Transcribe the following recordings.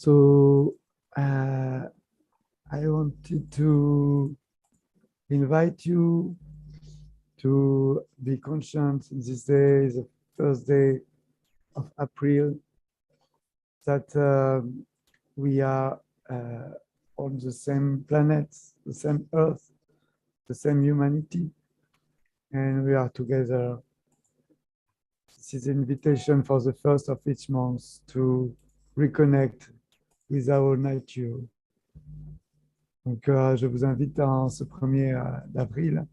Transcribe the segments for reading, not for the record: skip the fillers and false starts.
So I wanted to invite you to be conscious this day, the first day of April, that we are on the same planet, the same Earth, the same humanity, and we are together. This is an invitation for the first of each month to reconnect with our nature. Donc, je vous invite en ce 1er d'avril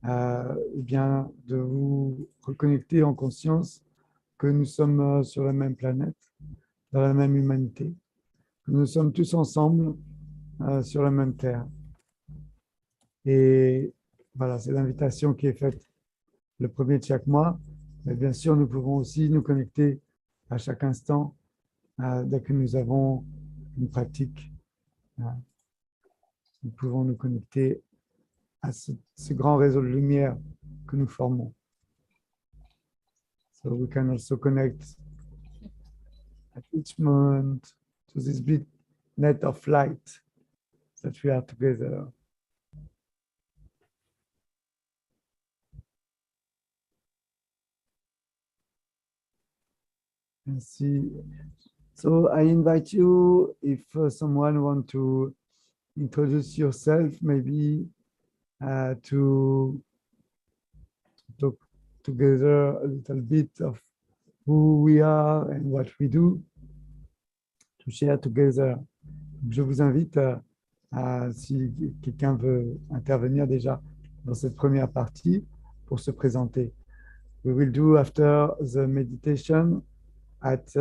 eh bien, de vous reconnecter en conscience que nous sommes sur la même planète, dans la même humanité, que nous sommes tous ensemble sur la même terre. Et voilà, c'est l'invitation qui est faite le 1er de chaque mois. Mais bien sûr, nous pouvons aussi nous connecter à chaque instant dès que nous avons une pratique. Nous pouvons nous connecter à ce grand réseau de lumière que nous formons. So we can also connect at each moment to this big net of light that we are together. And see. So I invite you, if someone wants to introduce yourself, maybe to talk together a little bit of who we are and what we do, to share together. Je vous invite si quelqu'un veut intervenir déjà dans cette première partie pour se présenter. We will do after the meditation at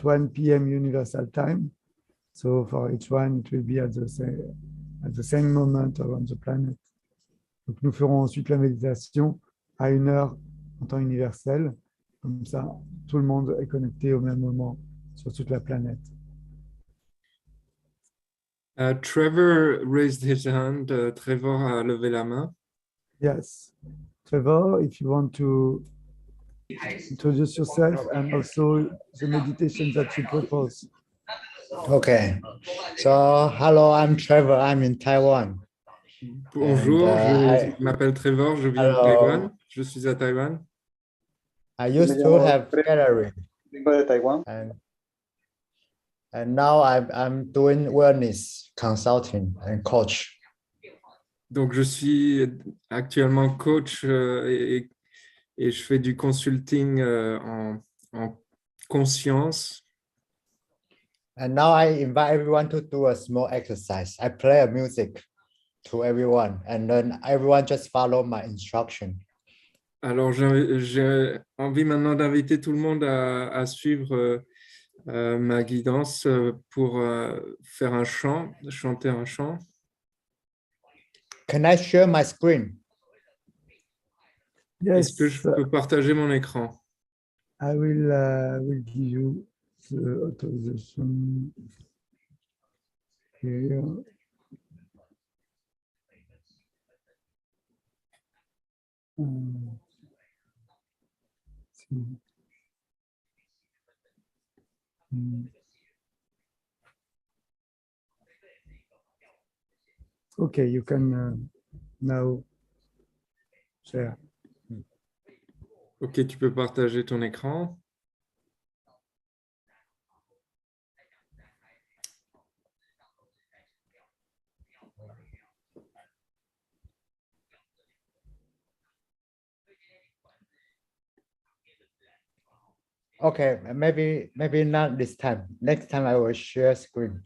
1 p.m. Universal Time. So for each one, it will be at the same moment around the planet. Donc nous ferons ensuite la méditation à 1 heure en temps universel. Comme ça, tout le monde est connecté au même moment sur toute la planète. Trevor raised his hand. Trevor a levé la main. Yes. Trevor, if you want to introduce yourself and also the meditation that you propose. Okay. So, hello, I'm Trevor. I'm in Taiwan. Bonjour, je m'appelle Trevor, je viens de Taïwan. Je suis à Taïwan. I used to have gallery. And now I'm doing wellness consulting and coach. Donc, je suis actuellement coach et je fais du consulting en conscience. And now I invite everyone to do a small exercise. I play a music to everyone, and then everyone just follow my instruction. Alors, j'ai envie maintenant d'inviter tout le monde à suivre ma guidance pour faire un chant, chanter un chant. Can I share my screen? Yes. Est-ce que je peux partager mon écran? I will give you the authorization here. Okay, you can now share. Ok, tu peux partager ton écran. Okay, maybe not this time. Next time I will share screen.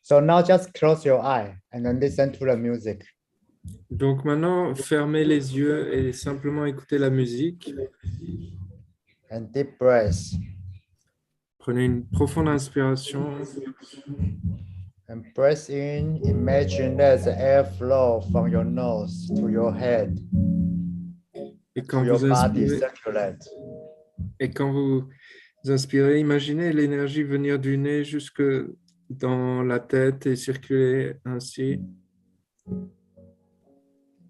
So now just close your eye and then listen to the music. Donc maintenant, fermez les yeux et simplement écoutez la musique. And deep breath. Prenez une profonde inspiration. And breath in, imagine there's the air flow from your nose to your head. Et quand your vous body inspirez, circulate. et quand vous inspirez, imaginez l'énergie venir du nez jusque dans la tête et circuler ainsi.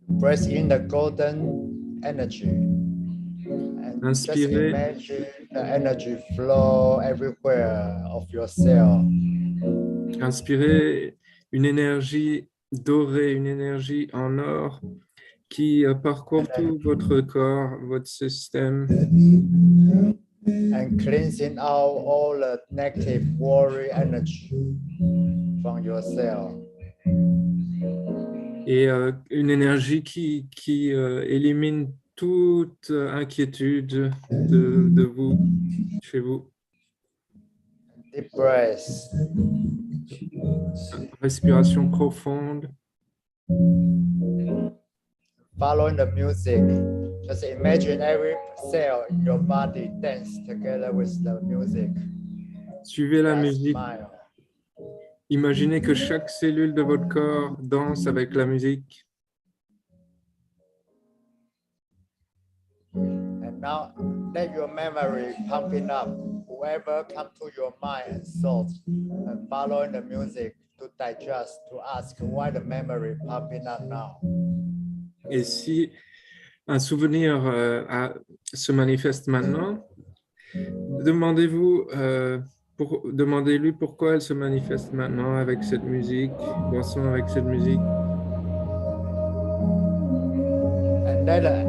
Breath in the golden energy. And Inspirez. just imagine the energy flow everywhere of your cell. Inspirez une énergie dorée, une énergie en or qui parcourt tout votre corps, votre système. And cleansing out all the negative worry energy from your cell. Et une énergie qui élimine toute inquiétude de vous, chez vous. Deep breath. Respiration profonde. Following the music. Just imagine every cell in your body dance together with the music. Suivez la Just musique. smile. Imaginez que chaque cellule de votre corps danse avec la musique. And now let your memory pumping up. Whoever come to your mind and thoughts and following the music to digest, to ask why the memory pumping up now. Et si un souvenir se manifeste maintenant, demandez-lui pourquoi elle se manifeste maintenant avec cette musique, dansons avec cette musique. And let the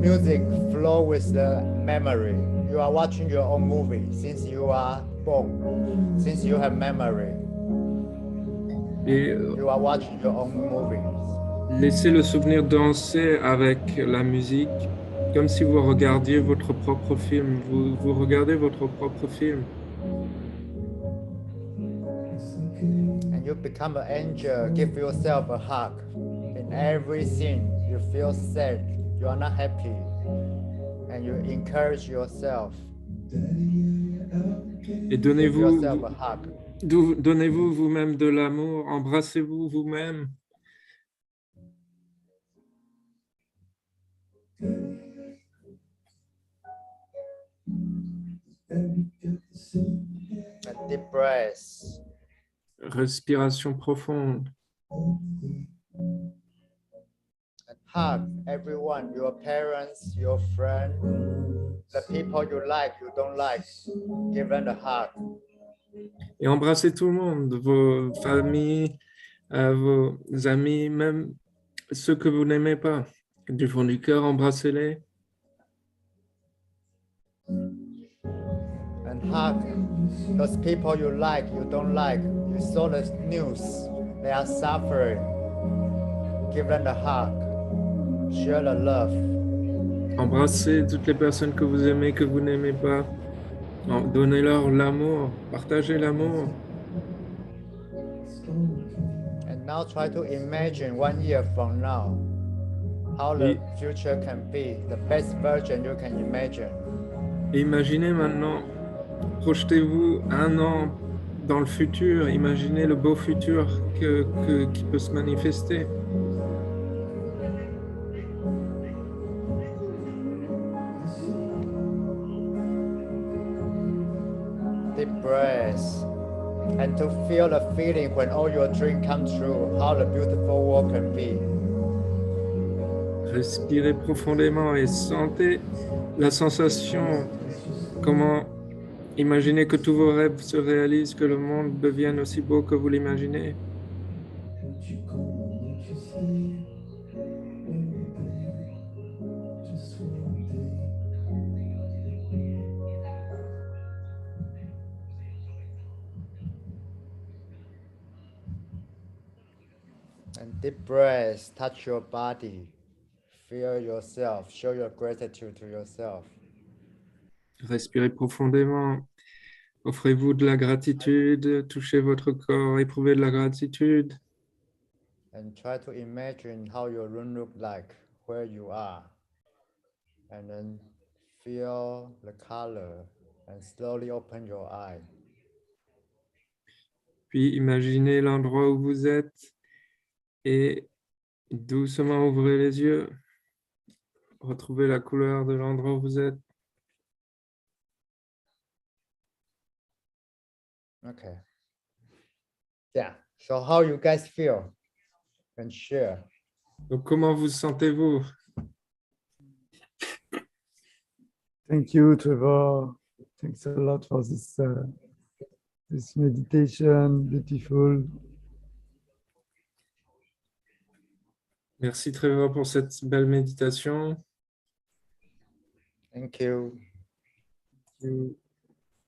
music flow with the memory. You are watching your own movie since you are born, since you have memory. Et You are watching your own movies. laissez le souvenir danser avec la musique, comme si vous regardiez votre propre film. Vous regardez votre propre film. And you become an angel, give yourself a hug. In every scene, you feel sad, you are not happy, and you encourage yourself. Et Give donnez-vous yourself a hug. donnez-vous vous-même de l'amour, embrassez-vous vous-même. And deep breath. Respiration profonde. And hug everyone, your parents, your friends, the people you like, you don't like. Give them a hug. Et embrassez tout le monde, vos familles, vos amis, même ceux que vous n'aimez pas. Du fond du cœur, embrassez-les. And hug those people you like, you don't like. You saw the news, they are suffering. Give them a hug. Share the love. Embrassez toutes les personnes que vous aimez, que vous n'aimez pas. Donnez-leur l'amour, partagez l'amour. And now try to imagine 1 year from now how the future can be, the best version you can imagine. Et imaginez maintenant, projetez-vous 1 an dans le futur, imaginez le beau futur qui peut se manifester. Deep breath. And to feel the feeling when all your dreams come true, how the beautiful world can be. Respirez profondément et sentez la sensation, comment imaginez que tous vos rêves se réalisent, que le monde devienne aussi beau que vous l'imaginez. And deep breath, touch your body. Feel yourself, show your gratitude to yourself. Respirez profondément, offrez-vous de la gratitude, touchez votre corps, éprouvez de la gratitude. And try to imagine how your room look like, where you are. And then feel the color and slowly open your eye. Puis imaginez l'endroit où vous êtes et doucement ouvrez les yeux. Retrouvez la couleur de l'endroit où vous êtes. Okay. Yeah. So how you guys feel? And share. Donc, comment vous sentez-vous? Thank you, Trevor. Thanks a lot for this meditation, beautiful. Merci Trevor pour cette belle méditation. Thank you.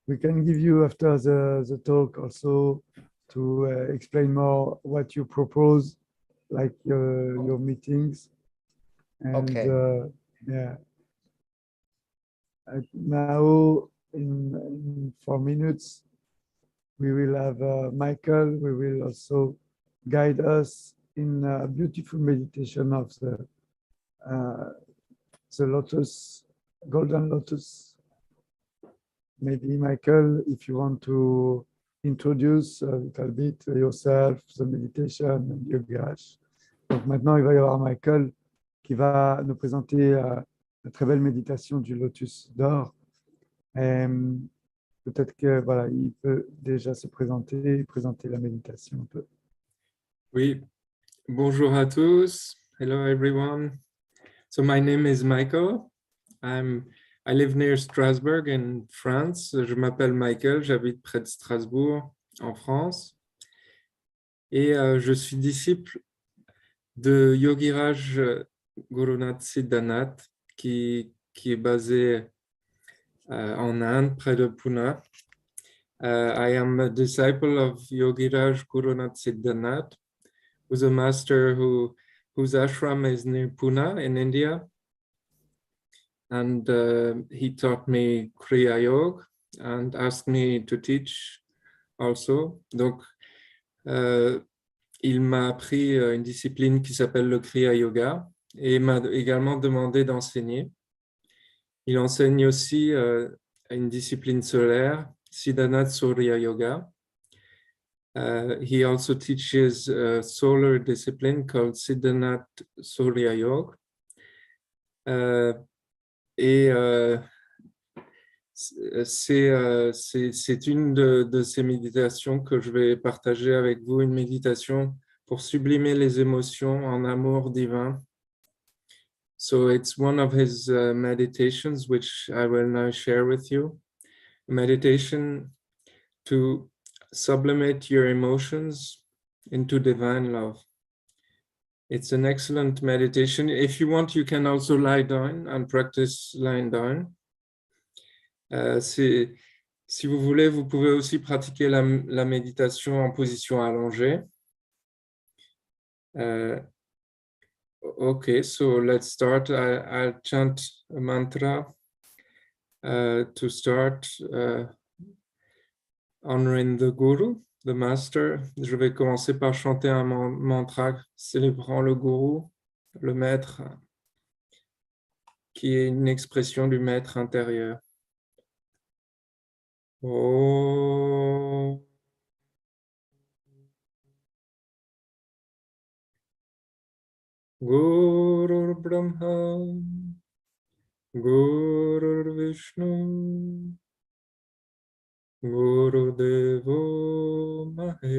We can give you after the talk also to explain more what you propose, like your meetings. And Okay. yeah. Now in 4 minutes, we will have Michael, we will also guide us in a beautiful meditation of the lotus, golden lotus. Maybe Michael, if you want to introduce a little bit yourself, the meditation and Yogash. Donc maintenant, il va y avoir Michael qui va nous présenter la très belle méditation du lotus d'or. Peut-être que voilà, il peut déjà se présenter la méditation un peu. Oui, bonjour à tous. Hello everyone. So my name is Michael. I live near Strasbourg in France. Je m'appelle Michael, j'habite près de Strasbourg en France. Et je suis disciple de Yogiraj Gurunath Siddhanath qui est basé en Inde, près de Pune. I am a disciple of Yogiraj Gurunath Siddhanath, who's a master whose ashram is near Pune in India. And he taught me Kriya Yoga and asked me to teach also. Donc, il m'a appris une discipline qui s'appelle le Kriya Yoga et m'a également demandé d'enseigner. Il enseigne aussi une discipline solaire, Siddhanath Surya Yoga. He also teaches a solar discipline called Siddhanath Surya Yoga. Et c'est une de ces méditations que je vais partager avec vous, une méditation pour sublimer les émotions en amour divin. So it's one of his meditations, which I will now share with you. Meditation to sublimate your emotions into divine love. It's an excellent meditation. If you want, you can also lie down and practice lying down. Si vous voulez, vous pouvez aussi pratiquer la méditation en position allongée. Okay, so let's start. I'll chant a mantra to start honoring the Guru, the Master. Je vais commencer par chanter un mantra célébrant le Guru, le Maître, qui est une expression du Maître intérieur. Oh. Gurur Brahma, Gurur Vishnu, Guru Devo Maheshwar,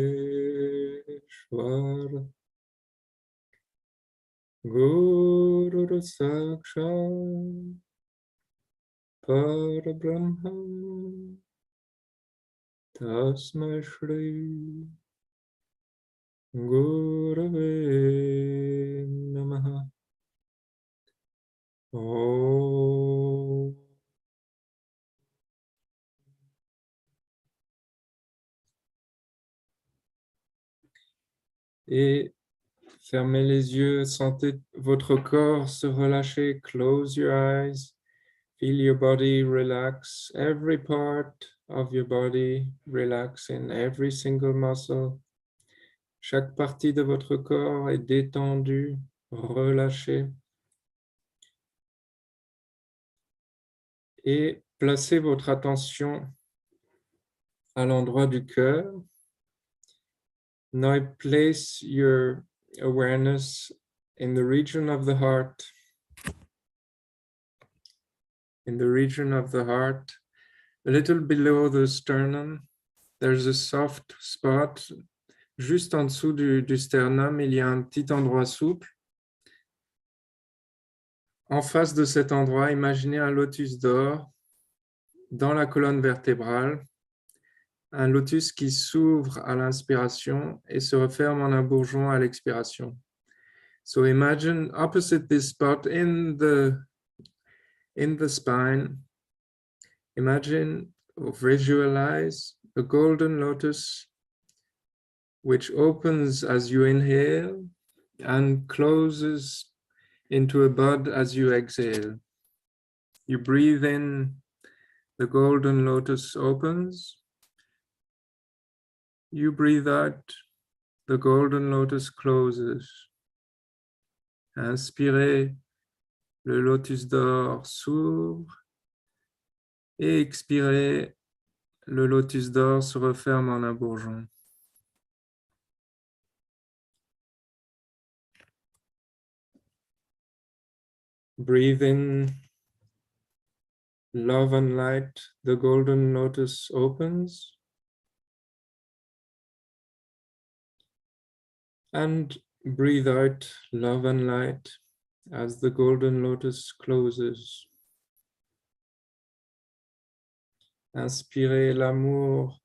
Guru Sakshat Parabrahma, Tasmai Shri Gurave Namaha. Oh. Et fermez les yeux, sentez votre corps se relâcher. Close your eyes. Feel your body relax. Every part of your body relax in every single muscle. Chaque partie de votre corps est détendue, relâchée. Et placez votre attention à l'endroit du cœur. Now place your awareness in the region of the heart. In the region of the heart, a little below the sternum, there's a soft spot. Juste en dessous du sternum, il y a un petit endroit souple. En face de cet endroit, imaginez un lotus d'or dans la colonne vertébrale, un lotus qui s'ouvre à l'inspiration et se referme en un bourgeon à l'expiration. So imagine opposite this spot in the spine, imagine or visualize a golden lotus which opens as you inhale and closes into a bud as you exhale. You breathe in, the golden lotus opens. You breathe out, the golden lotus closes. Inspirez, le lotus d'or s'ouvre. Et expirez, le lotus d'or se referme en un bourgeon. Breathe in, love and light, the golden lotus opens. And breathe out, love and light, as the golden lotus closes. Inspirez l'amour,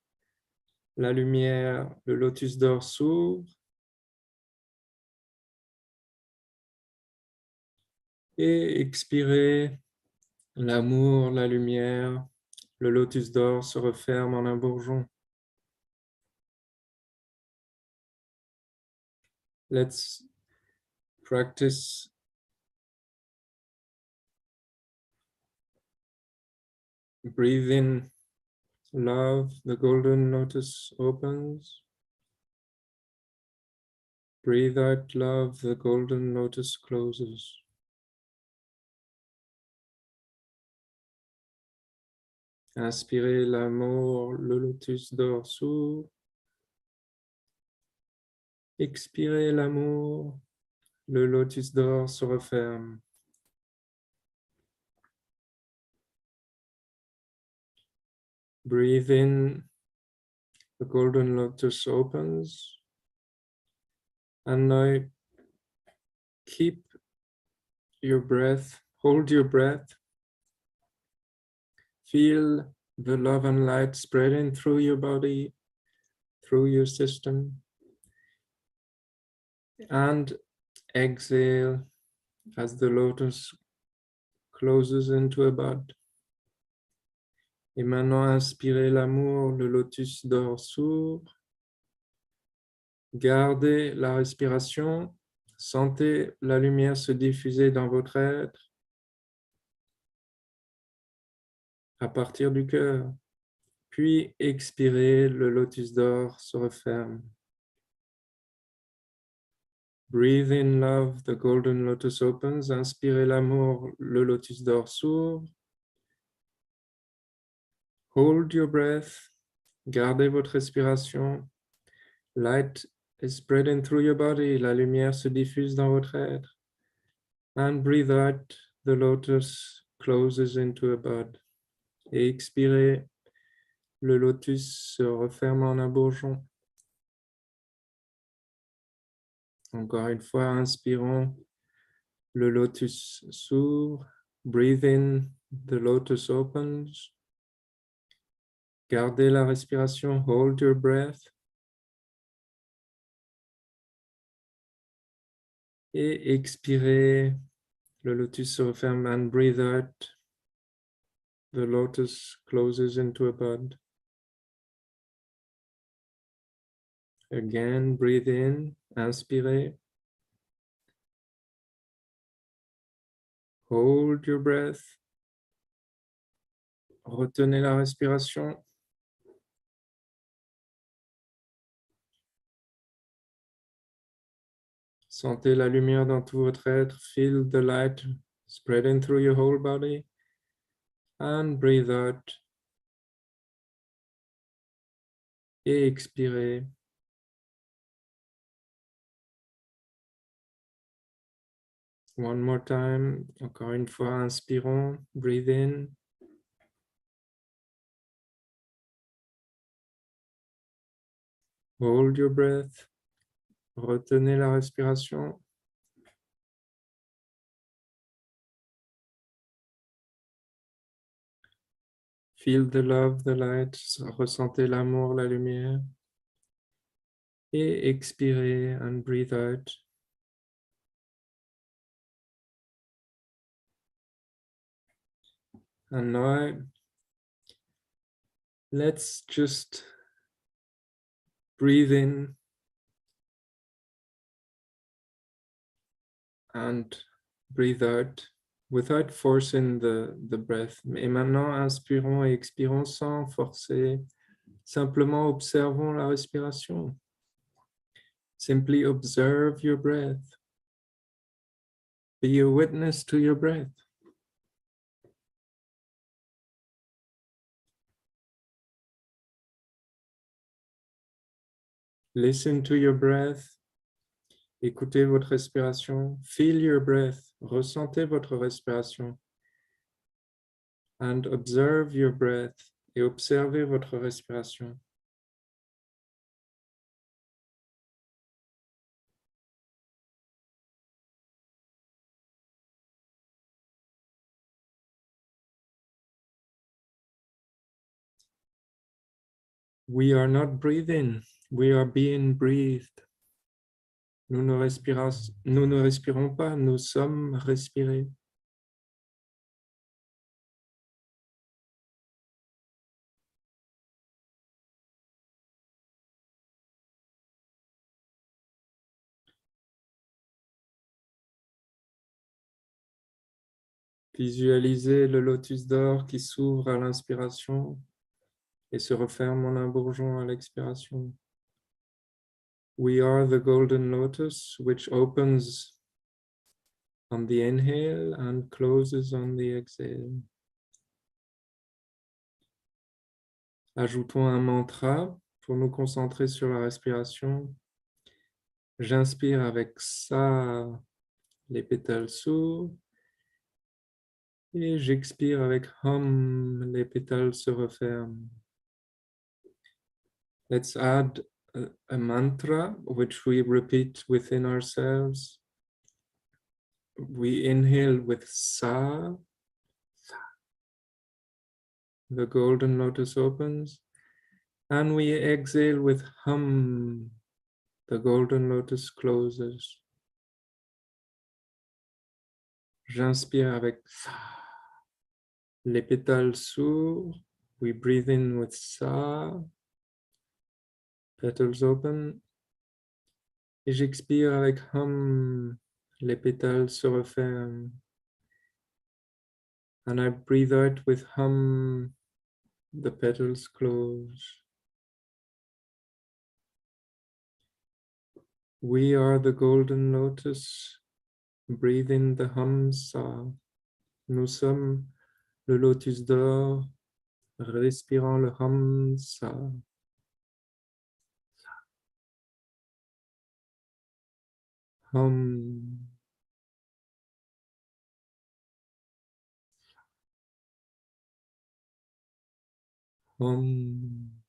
la lumière, le lotus d'or s'ouvre. Et expirez, l'amour, la lumière, le lotus d'or se referme en un bourgeon. Let's practice breathe in love, the golden lotus opens. Breathe out love, the golden lotus closes. Inspirez l'amour, le lotus d'or s'ouvre. Expirez l'amour, le lotus d'or se referme. Breathe in, the golden lotus opens. And now keep your breath, hold your breath. Feel the love and light spreading through your body, through your system. And exhale as the lotus closes into a bud. Et maintenant, inspirez l'amour, le lotus d'or s'ouvre. Gardez la respiration, sentez la lumière se diffuser dans votre être à partir du cœur. Puis expirez, le lotus d'or se referme. Breathe in love, the golden lotus opens. Inspirez l'amour, le lotus d'or s'ouvre. Hold your breath. Gardez votre respiration. Light is spreading through your body. La lumière se diffuse dans votre être. And breathe out, the lotus closes into a bud. Et expirez, le lotus se referme en un bourgeon. Encore une fois, inspirons, le lotus s'ouvre. Breathe in, the lotus opens. Gardez la respiration, hold your breath. Et expirez, le lotus se referme and breathe out. The lotus closes into a bud. Again, breathe in, inspirez. Hold your breath. Retenez la respiration. Sentez la lumière dans tout votre être. Feel the light spreading through your whole body. And breathe out. Et expirez. One more time. Encore une fois, inspirons. Breathe in. Hold your breath. Retenez la respiration. Feel the love, the light. Ressentez l'amour, la lumière. Et expirez and breathe out. And now, let's just breathe in and breathe out without forcing the breath. Et maintenant, inspirons et expirons sans forcer. Simplement observons la respiration. Simply observe your breath. Be a witness to your breath. Listen to your breath. Écoutez votre respiration. Feel your breath. Ressentez votre respiration. And observe your breath. Et observez votre respiration. We are not breathing. We are being breathed. Nous ne respirons pas, nous sommes respirés. Visualisez le lotus d'or qui s'ouvre à l'inspiration et se referme en un bourgeon à l'expiration. We are the golden lotus which opens on the inhale and closes on the exhale. Ajoutons un mantra pour nous concentrer sur la respiration. J'inspire avec ça, les pétales s'ouvrent. Et j'expire avec hum, les pétales se referment. Let's add a mantra which we repeat within ourselves. We inhale with sa, the golden lotus opens, and we exhale with hum, the golden lotus closes. J'inspire avec sa, les pétales s'ouvrent, we breathe in with sa, petals open, et j'expire avec hum, les pétales se referment. And I breathe out with hum, the petals close. We are the golden lotus, breathe in the hum sa. Nous sommes le lotus d'or, respirant le hum sa. Hum. Hum.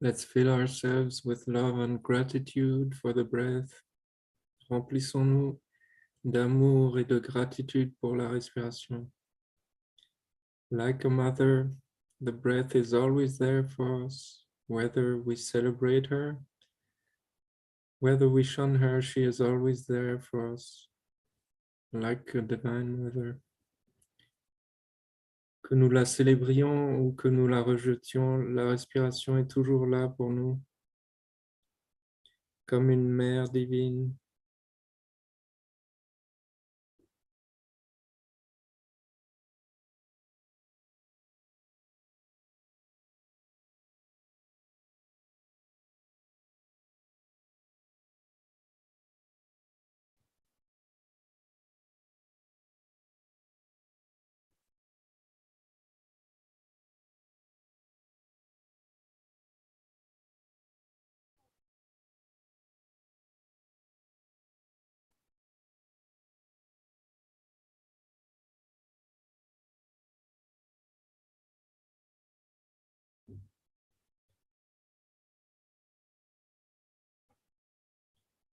Let's fill ourselves with love and gratitude for the breath. Remplissons-nous d'amour et de gratitude pour la respiration. Like a mother, the breath is always there for us. Whether we celebrate her, whether we shun her, she is always there for us. Like a divine mother. Que nous la célébrions ou que nous la rejetions, la respiration est toujours là pour nous, comme une mère divine.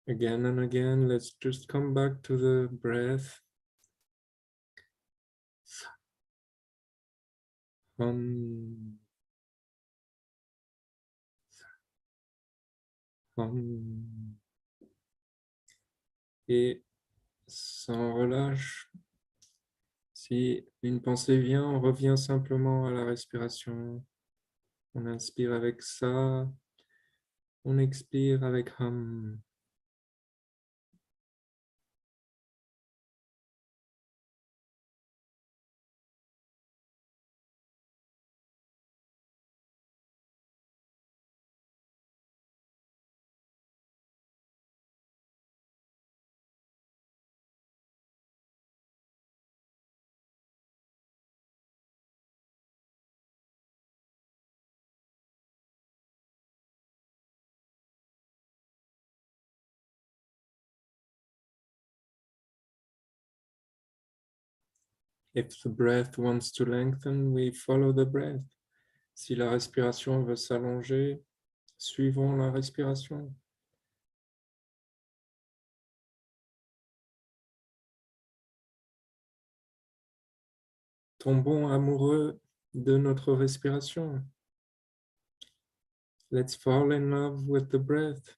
Again and again, let's just come back to the breath. Hum. Hum. Et sans relâche. Si une pensée vient, on revient simplement à la respiration. On inspire avec ça, on expire avec hum. If the breath wants to lengthen, we follow the breath. Si la respiration veut s'allonger, suivons la respiration. Tombons amoureux de notre respiration. Let's fall in love with the breath.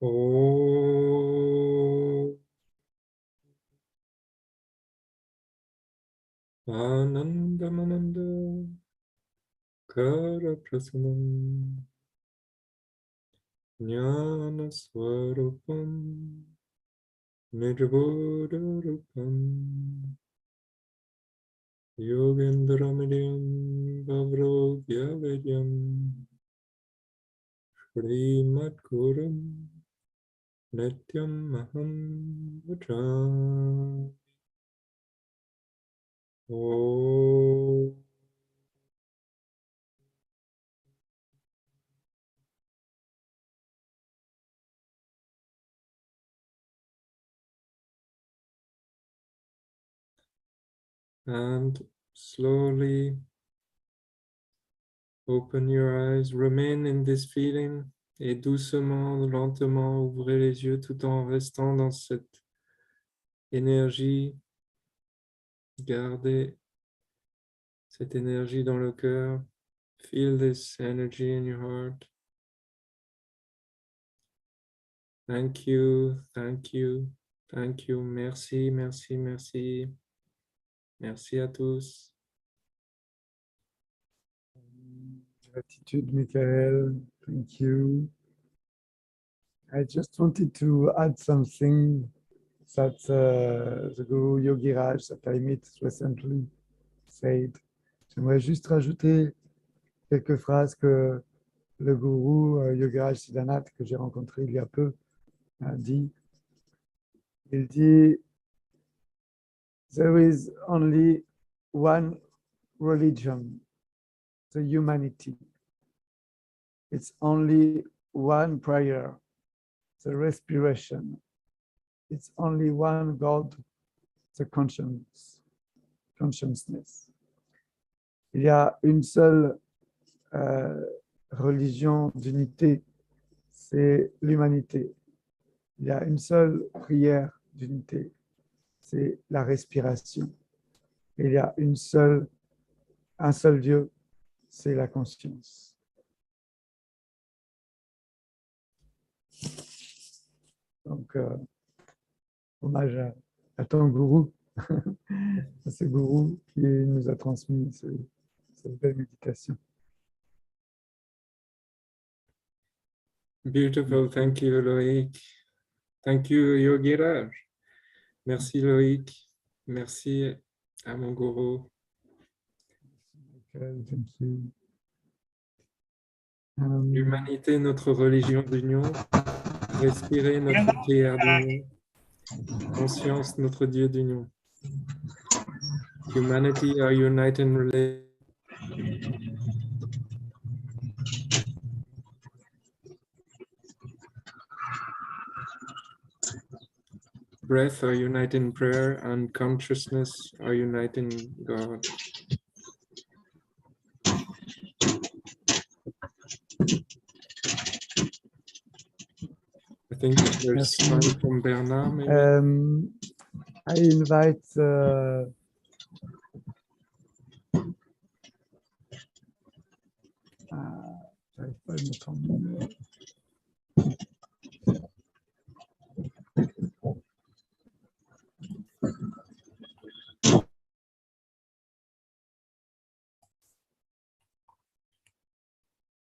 Oh, Ananda Mananda Kara Prasanam Jnana Swarupam Nirvodharupam Yogendramidhyam Vavrogyavedhyam Srimad Gurum Nityam Maham Vajami. Oh. And slowly open your eyes, remain in this feeling et doucement, lentement ouvrez les yeux tout en restant dans cette énergie. Gardez cette énergie dans le cœur. Feel this energy in your heart. Thank you, thank you, thank you. Merci, merci, merci. Merci à tous. Gratitude, Michael. Thank you. I just wanted to add something that the Guru Yogiraj that I met recently said. J'aimerais juste rajouter quelques phrases que le Gourou Yogiraj Siddhanath, que j'ai rencontré il y a peu, a dit. Il dit, there is only one religion, the humanity. It's only one prayer, the respiration. It's only one God, the consciousness. Il y a une seule religion d'unité, c'est l'humanité. Il y a une seule prière d'unité, c'est la respiration. Il y a un seul Dieu, c'est la conscience. Donc, hommage à ton gourou, à ce gourou qui nous a transmis cette belle méditation. Beautiful, thank you, Loïc. Thank you, Yogiraj. Merci, Loïc. Merci à mon gourou. Okay, thank you. L'humanité, notre religion d'union. Respirer, notre prière d'union. Conscience, notre Dieu d'union. Humanity, our united relation. Breath, our uniting prayer, and consciousness, our uniting God. I think there's one from Bernard, maybe. I invite j'arrive pas à le mettre en ligne.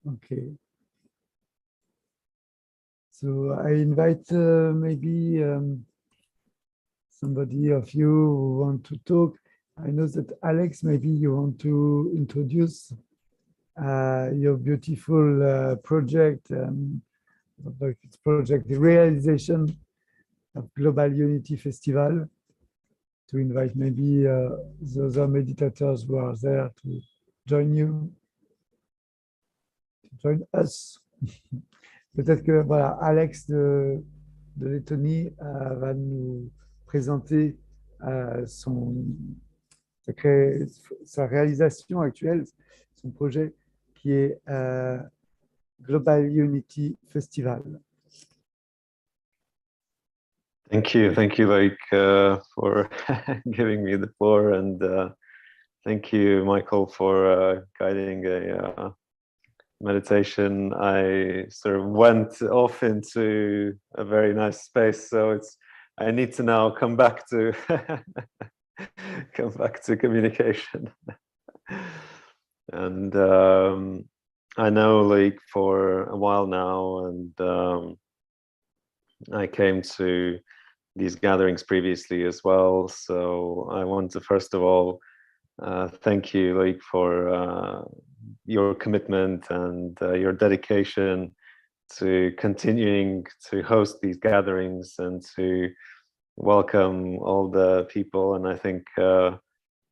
Okay. So I invite maybe somebody of you who want to talk. I know that Alex, maybe you want to introduce your beautiful project, the realization of Global Unity Festival, to invite maybe the other meditators who are there to join you, to join us. Peut-être que voilà, Alex de Lettonie va nous présenter sa réalisation actuelle, son projet qui est Global Unity Festival. Thank you, Loïc, for giving me the floor, and thank you, Michael, for guiding a meditation. I sort of went off into a very nice space, so I need to now come back to communication. And I know Loic for a while now, and I came to these gatherings previously as well. So I want to first of all thank you, Loic, for your commitment and your dedication to continuing to host these gatherings and to welcome all the people. And I think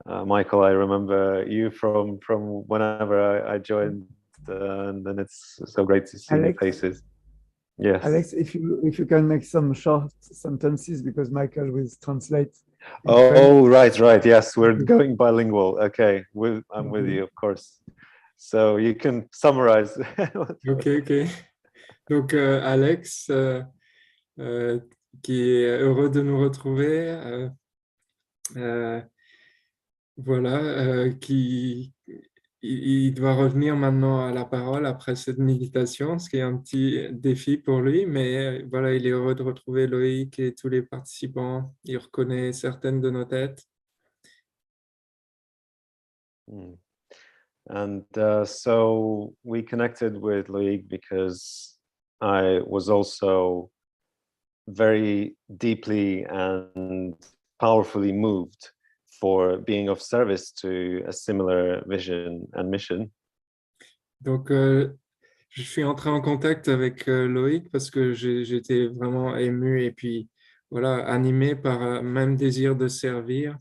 Michael, I remember you from whenever I joined, and then it's so great to see the Alex? faces. Yes. Alex, if you can make some short sentences because Michael will translate. in Oh, French. right. Yes, we're going bilingual. Okay, I'm with you, of course. So you can summarize. Ok. Donc, Alex, qui est heureux de nous retrouver, voilà, il doit revenir maintenant à la parole après cette méditation, ce qui est un petit défi pour lui, mais voilà, il est heureux de retrouver Loïc et tous les participants. Il reconnaît certaines de nos têtes. Mm. And so we connected with Loic because I was also very deeply and powerfully moved for being of service to a similar vision and mission. Donc, je suis entré en contact avec Loïc parce que j'étais vraiment ému et puis voilà, animé par un même désir de servir.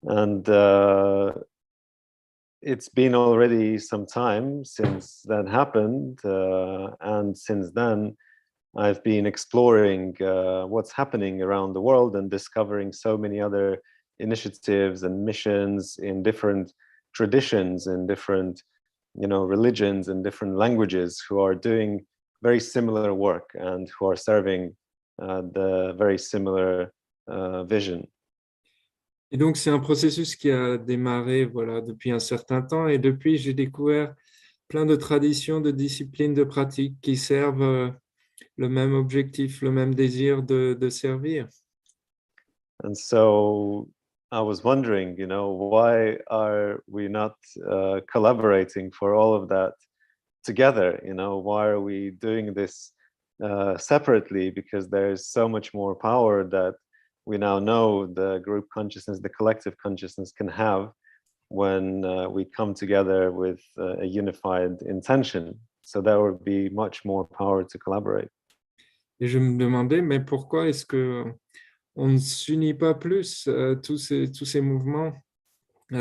And it's been already some time since that happened. And since then, I've been exploring what's happening around the world and discovering so many other initiatives and missions in different traditions and different, religions and different languages who are doing very similar work and who are serving the very similar vision. Et donc, c'est un processus qui a démarré voilà, depuis un certain temps. Et depuis, j'ai découvert plein de traditions, de disciplines, de pratiques qui servent le même objectif, le même désir de servir. And so I was wondering, why are we not collaborating for all of that together? Why are we doing this separately? Because there's so much more power that we now know the group consciousness, the collective consciousness can have when we come together with a unified intention. So there would be much more power to collaborate. Et je me demandais, mais pourquoi est-ce que on ne s'unit pas plus tous ces mouvements,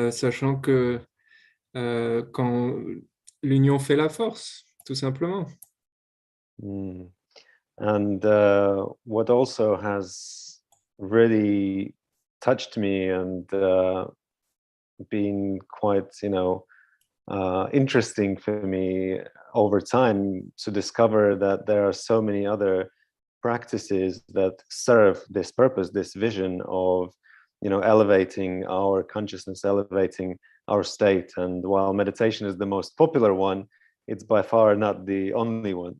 sachant que quand l'union fait la force, tout simplement. Mm. And what also has really touched me and been quite, interesting for me over time to discover that there are so many other practices that serve this purpose, this vision of, elevating our consciousness, elevating our state. And while meditation is the most popular one, it's by far not the only one.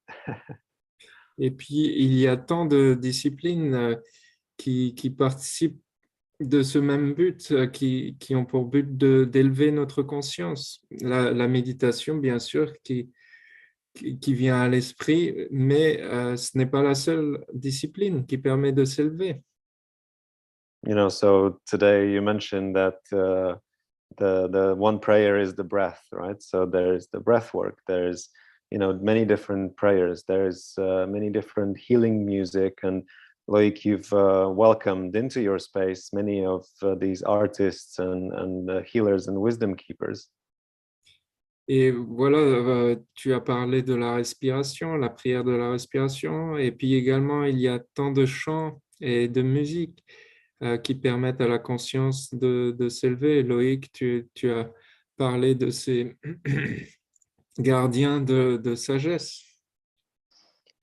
Et puis, il y a tant de disciplines qui participent de ce même but, qui ont pour but d'élever notre conscience. La méditation, bien sûr, qui vient à l'esprit, mais ce n'est pas la seule discipline qui permet de s'élever. So today you mentioned that the one prayer is the breath, right? So there's the breath work. There's many different prayers. There's many different healing music, and like you've welcomed into your space many of these artists and healers and wisdom keepers. Et voilà, tu as parlé de la respiration, la prière de la respiration, et puis également il y a tant de chants et de musique qui permettent à la conscience de s'élever. Loïc, tu as parlé de ces gardiens de sagesse.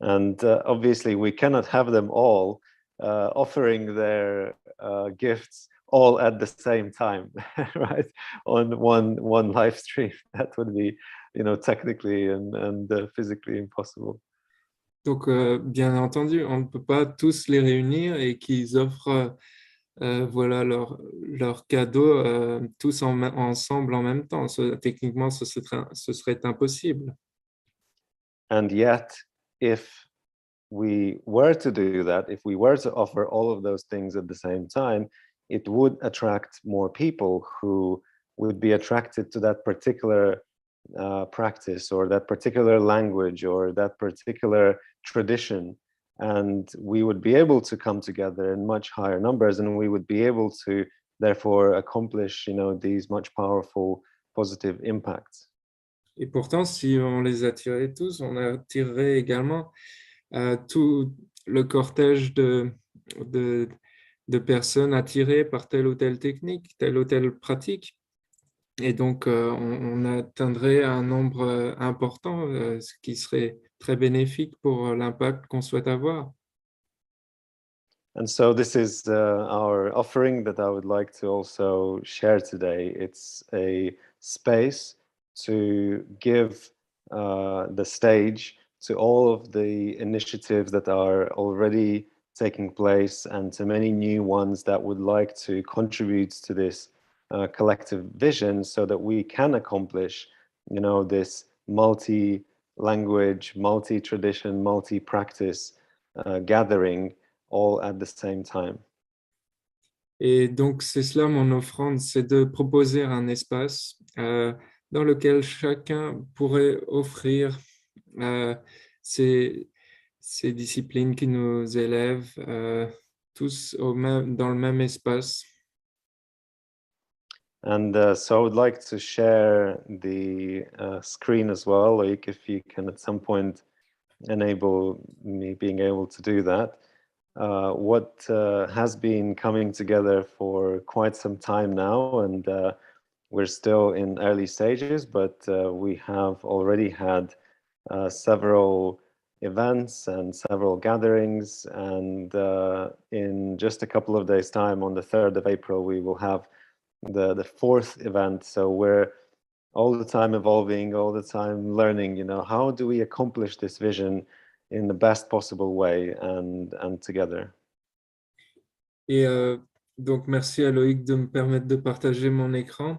And obviously we cannot have them all offering their gifts all at the same time, right? On one live stream. That would be, technically and physically impossible. Donc, bien entendu, on ne peut pas tous les réunir et qu'ils offrent voilà leur cadeau tous ensemble en même temps. Techniquement, ce serait impossible. And yet, if we were to do that, if we were to offer all of those things at the same time, it would attract more people who would be attracted to that particular practice or that particular language or that particular tradition. And we would be able to come together in much higher numbers, and we would be able to therefore accomplish, these much powerful positive impacts. Et pourtant, si on les attirait tous, on attirerait également tout le cortège de personnes attirées par telle ou telle technique, telle ou telle pratique. Et donc, on atteindrait un nombre important, ce qui serait très bénéfique pour l'impact qu'on souhaite avoir. And so this is our offering that I would like to also share today. It's a space to give the stage to all of the initiatives that are already taking place and to many new ones that would like to contribute to this collective vision so that we can accomplish, this multi-language, multi-tradition, multi-practice gathering all at the same time. Et donc, c'est cela mon offrande, c'est de proposer un espace dans lequel chacun pourrait offrir ces disciplines qui nous élèvent, tous dans le même espace. And so I would like to share the screen as well, like if you can at some point enable me being able to do that. What has been coming together for quite some time now, and we're still in early stages, but we have already had several events and several gatherings, and in just a couple of days' time, on the 3rd of April, we will have the 4th event. So we're all the time evolving, all the time learning, how do we accomplish this vision in the best possible way and together. Et donc, merci à Loïc de me permettre de partager mon écran.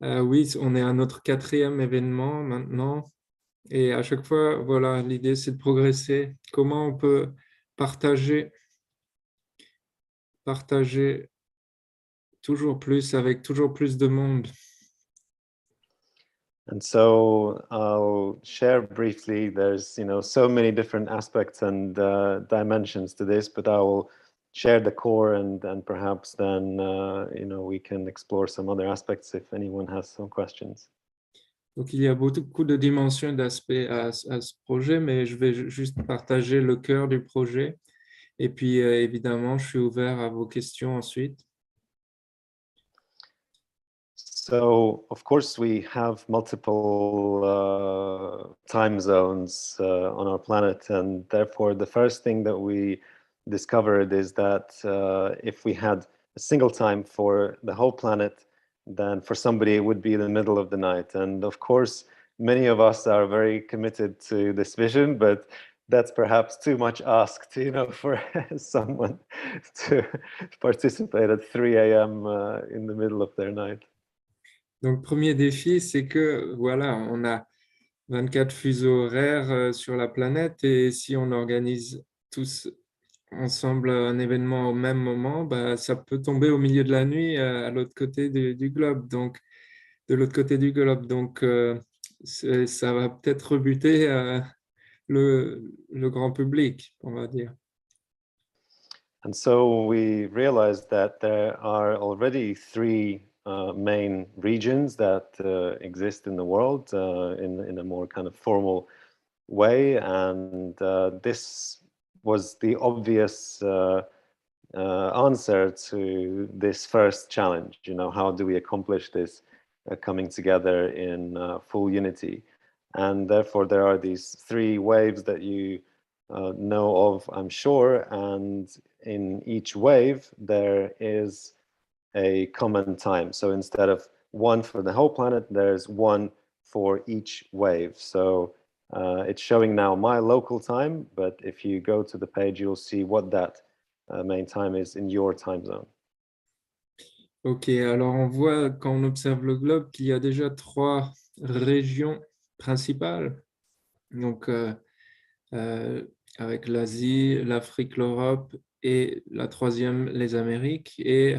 Oui, on est à notre 4e événement maintenant. Et à chaque fois, voilà, l'idée, c'est de progresser. Comment on peut partager toujours plus avec toujours plus de monde. And so I'll share briefly, there's, so many different aspects and dimensions to this, but I will share the core and perhaps then, we can explore some other aspects if anyone has some questions. Donc, il y a beaucoup de dimensions et d'aspects à ce projet, mais je vais juste partager le cœur du projet. Et puis, évidemment, je suis ouvert à vos questions ensuite. So, of course, we have multiple time zones on our planet, and therefore the first thing that we discovered is that if we had a single time for the whole planet, then for somebody it would be the middle of the night. And of course, many of us are very committed to this vision, but that's perhaps too much asked, for someone to participate at 3 a.m. In the middle of their night. Donc, premier défi, c'est que, voilà, on a 24 fuseaux horaires sur la planète et si on organise tous ensemble un événement au même moment, bah, ça peut tomber au milieu de la nuit à l'autre côté du globe. Donc, de l'autre côté du globe. Donc, ça va peut-être rebuter le grand public, on va dire. And so we realized that there are already 3 main regions that exist in the world in a more kind of formal way, and this was the obvious answer to this first challenge. How do we accomplish this coming together in full unity? And therefore there are these 3 waves that you know of, I'm sure, and in each wave there is a common time. So instead of 1 for the whole planet, there's 1 for each wave. So it's showing now my local time, but if you go to the page, you'll see what that main time is in your time zone. Ok, alors on voit quand on observe le globe qu'il y a déjà 3 régions principales. Donc, avec l'Asie, l'Afrique, l'Europe et la 3e, les Amériques. Et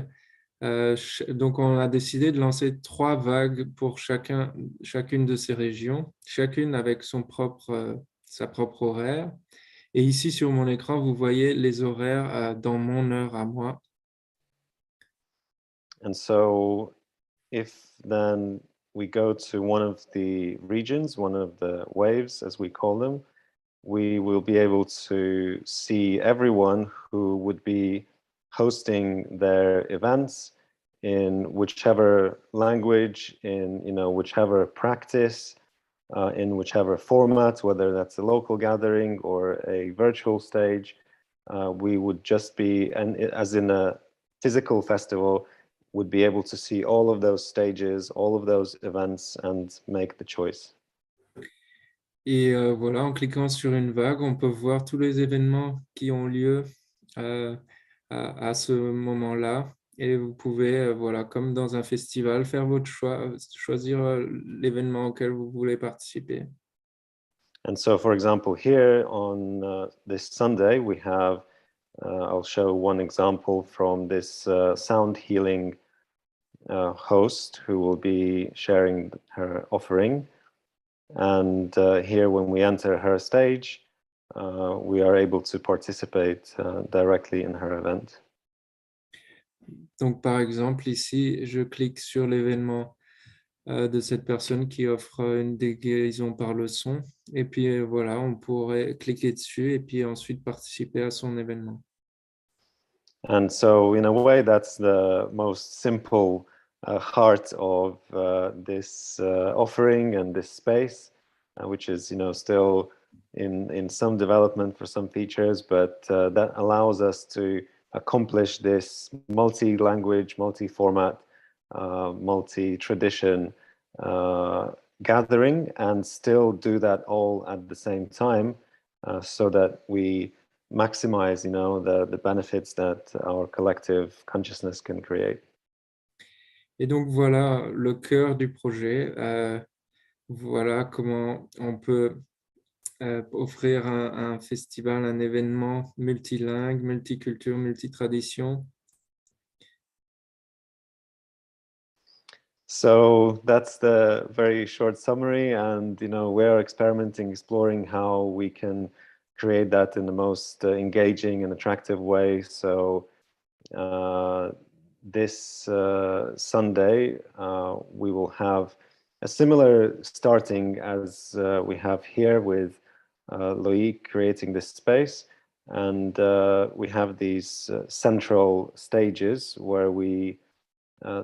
donc, on a décidé de lancer 3 vagues pour chacune de ces régions, chacune avec sa propre horaire. Et ici, sur mon écran, vous voyez les horaires dans mon heure à moi. And so if then we go to one of the regions, one of the waves, as we call them, we will be able to see everyone who would be hosting their events in whichever language, in whichever practice, in whichever format, whether that's a local gathering or a virtual stage. We would just be, and as in a physical festival, would be able to see all of those stages, all of those events, and make the choice. Et voilà, en cliquant sur une vague, on peut voir tous les événements qui ont lieu à ce moment-là. Et vous pouvez, voilà, comme dans un festival, faire votre choix, choisir l'événement auquel vous voulez participer. And so, for example, here on this Sunday, we have, I'll show one example from this sound healing host who will be sharing her offering. And here, when we enter her stage, we are able to participate directly in her event. Donc, par exemple, ici, je clique sur l'événement de cette personne qui offre une déguisation par le son. Et puis, voilà, on pourrait cliquer dessus et puis ensuite participer à son événement. And so, in a way, that's the most simple heart of this offering and this space, which is, still in some development for some features, but that allows us to accomplish this multi-language, multi-format, multi-tradition gathering, and still do that all at the same time, so that we maximize, the benefits that our collective consciousness can create. Et donc voilà le cœur du projet. Voilà comment on peut offrir un festival, un événement multilingue, multiculture, multitradition. So that's the very short summary, and we're experimenting, exploring how we can create that in the most engaging and attractive way. So this Sunday we will have a similar starting as we have here with Loïc creating this space, and we have these central stages where we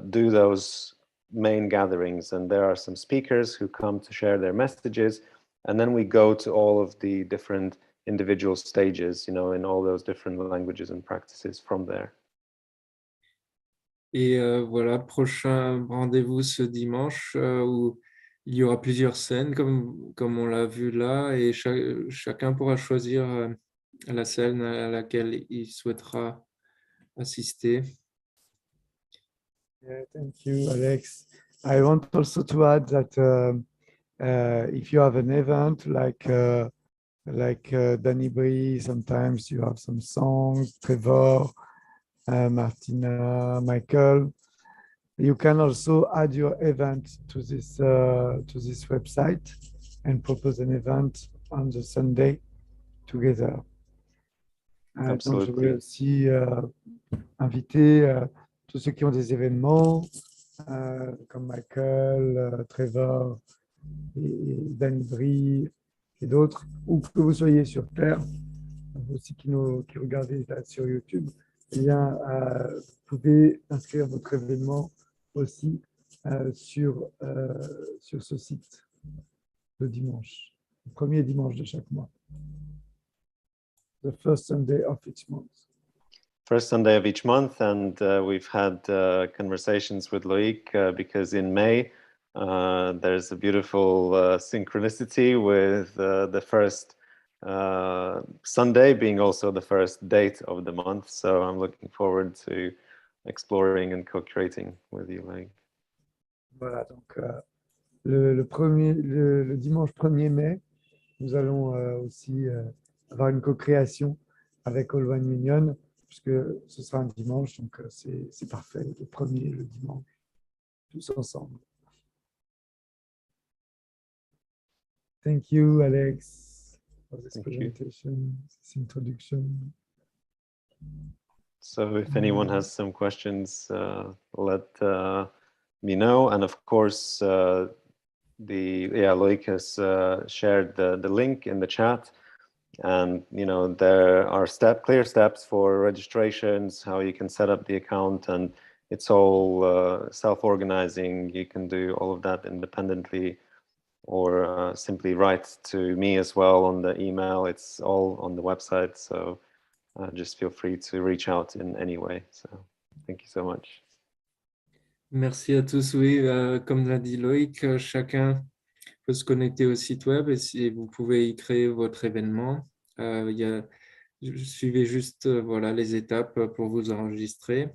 do those main gatherings, and there are some speakers who come to share their messages, and then we go to all of the different individual stages, in all those different languages and practices from there. Et voilà, prochain rendez-vous ce dimanche où il y aura plusieurs scènes comme on l'a vu là, et chacun pourra choisir la scène à laquelle il souhaitera assister. Yeah, thank you, Alex. I want also to add that if you have an event like Danny Brie, sometimes you have some songs, Trevor, Martina, Michael. You can also add your event to this website and propose an event on the Sunday together. Donc, je voudrais aussi inviter tous ceux qui ont des événements comme Michael, Trevor et Danny Brie et d'autres, ou que vous soyez sur Terre, vous aussi qui regardez là sur YouTube, eh bien, vous pouvez inscrire votre événement aussi sur ce site le dimanche, le premier dimanche de chaque mois. The first Sunday of each month. First Sunday of each month, and we've had conversations with Loïc because in May there's a beautiful synchronicity with the first Sunday being also the first date of the month. So I'm looking forward to exploring and co-creating with you, Loïc. Voilà, donc le dimanche 1er mai, nous allons aussi avoir une co-création avec All One Union, puisque ce sera un dimanche, donc c'est parfait, le premier, le dimanche, tous ensemble. Thank you, Alex, for this Thank you. presentation, this introduction. So if anyone has some questions, let me know. And of course, Loïc has shared the link in the chat. And there are clear steps for registrations, how you can set up the account, and it's all self-organizing. You can do all of that independently, or simply write to me as well on the email. It's all on the website, so just feel free to reach out in any way. So thank you so much. Merci à tous. Oui, comme l'a dit Loïc, chacun peut se connecter au site web et vous pouvez y créer votre événement. Suivez juste voilà, les étapes pour vous enregistrer.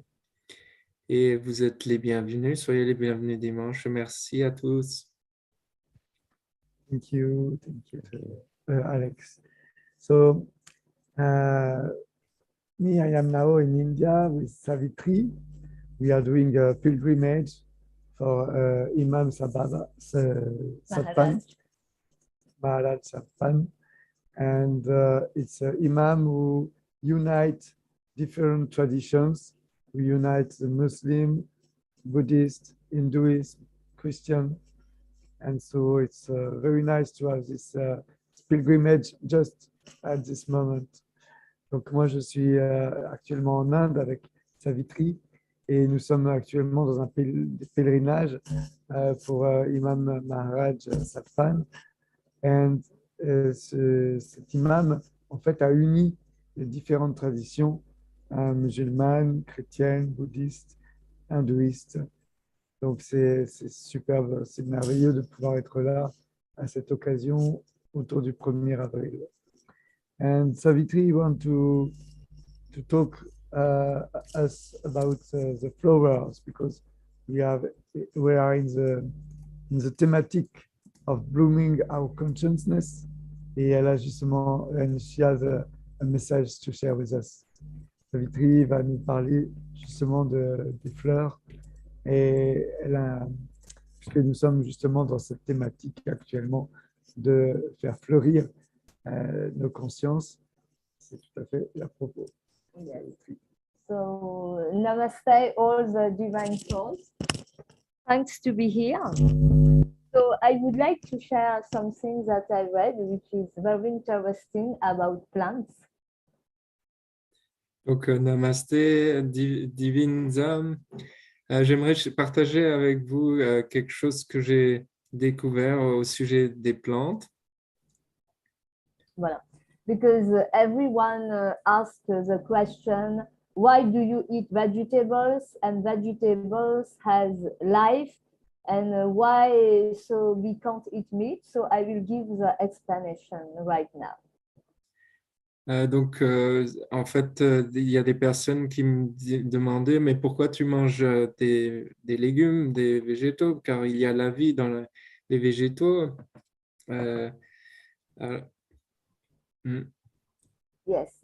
Et vous êtes les bienvenus. Soyez les bienvenus dimanche. Merci à tous. Thank you, Alex. So, me, I am now in India with Savitri. We are doing a pilgrimage for Imam Maharaj Satpan. And it's an Imam who unites different traditions. We unite the Muslim, Buddhist, Hinduism, Christian. And so it's very nice to have this pilgrimage just at this moment. Donc moi, je suis actuellement en Inde avec Savitri et nous sommes actuellement dans un pèlerinage pour Imam Maharaj Satpan. And cet imam, en fait, a uni les différentes traditions musulmanes, chrétiennes, bouddhistes, hindouistes. Donc, c'est superbe, c'est merveilleux de pouvoir être là à cette occasion autour du 1er avril. And Savitri, you want to talk us about the flowers, because we are in the thematic of blooming our consciousness. Et elle a justement, she has a message to share with us. Savitri va nous parler justement des fleurs. Et puisque nous sommes justement dans cette thématique actuellement de faire fleurir nos consciences, c'est tout à fait à propos. Yes. So, namaste, all the divine souls. Thanks to be here. So, I would like to share something that I read, which is very interesting about plants. Donc, namasté, divines âmes. J'aimerais partager avec vous quelque chose que j'ai découvert au sujet des plantes. Voilà. Because everyone asks the question, why do you eat vegetables, and vegetables has life, and why so we can't eat meat? So I will give the explanation right now. Donc, en fait, il y a des personnes qui me demandaient, mais pourquoi tu manges des légumes, des végétaux, car il y a la vie dans les végétaux. Yes.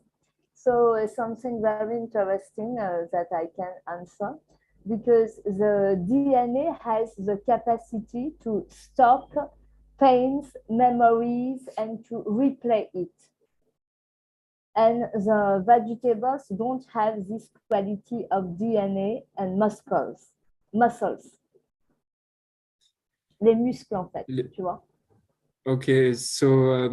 So something very interesting that I can answer, because the DNA has the capacity to stock pains, memories, and to replay it. And the vegetables don't have this quality of DNA and muscles. Les muscles, en fait, tu vois. Okay, so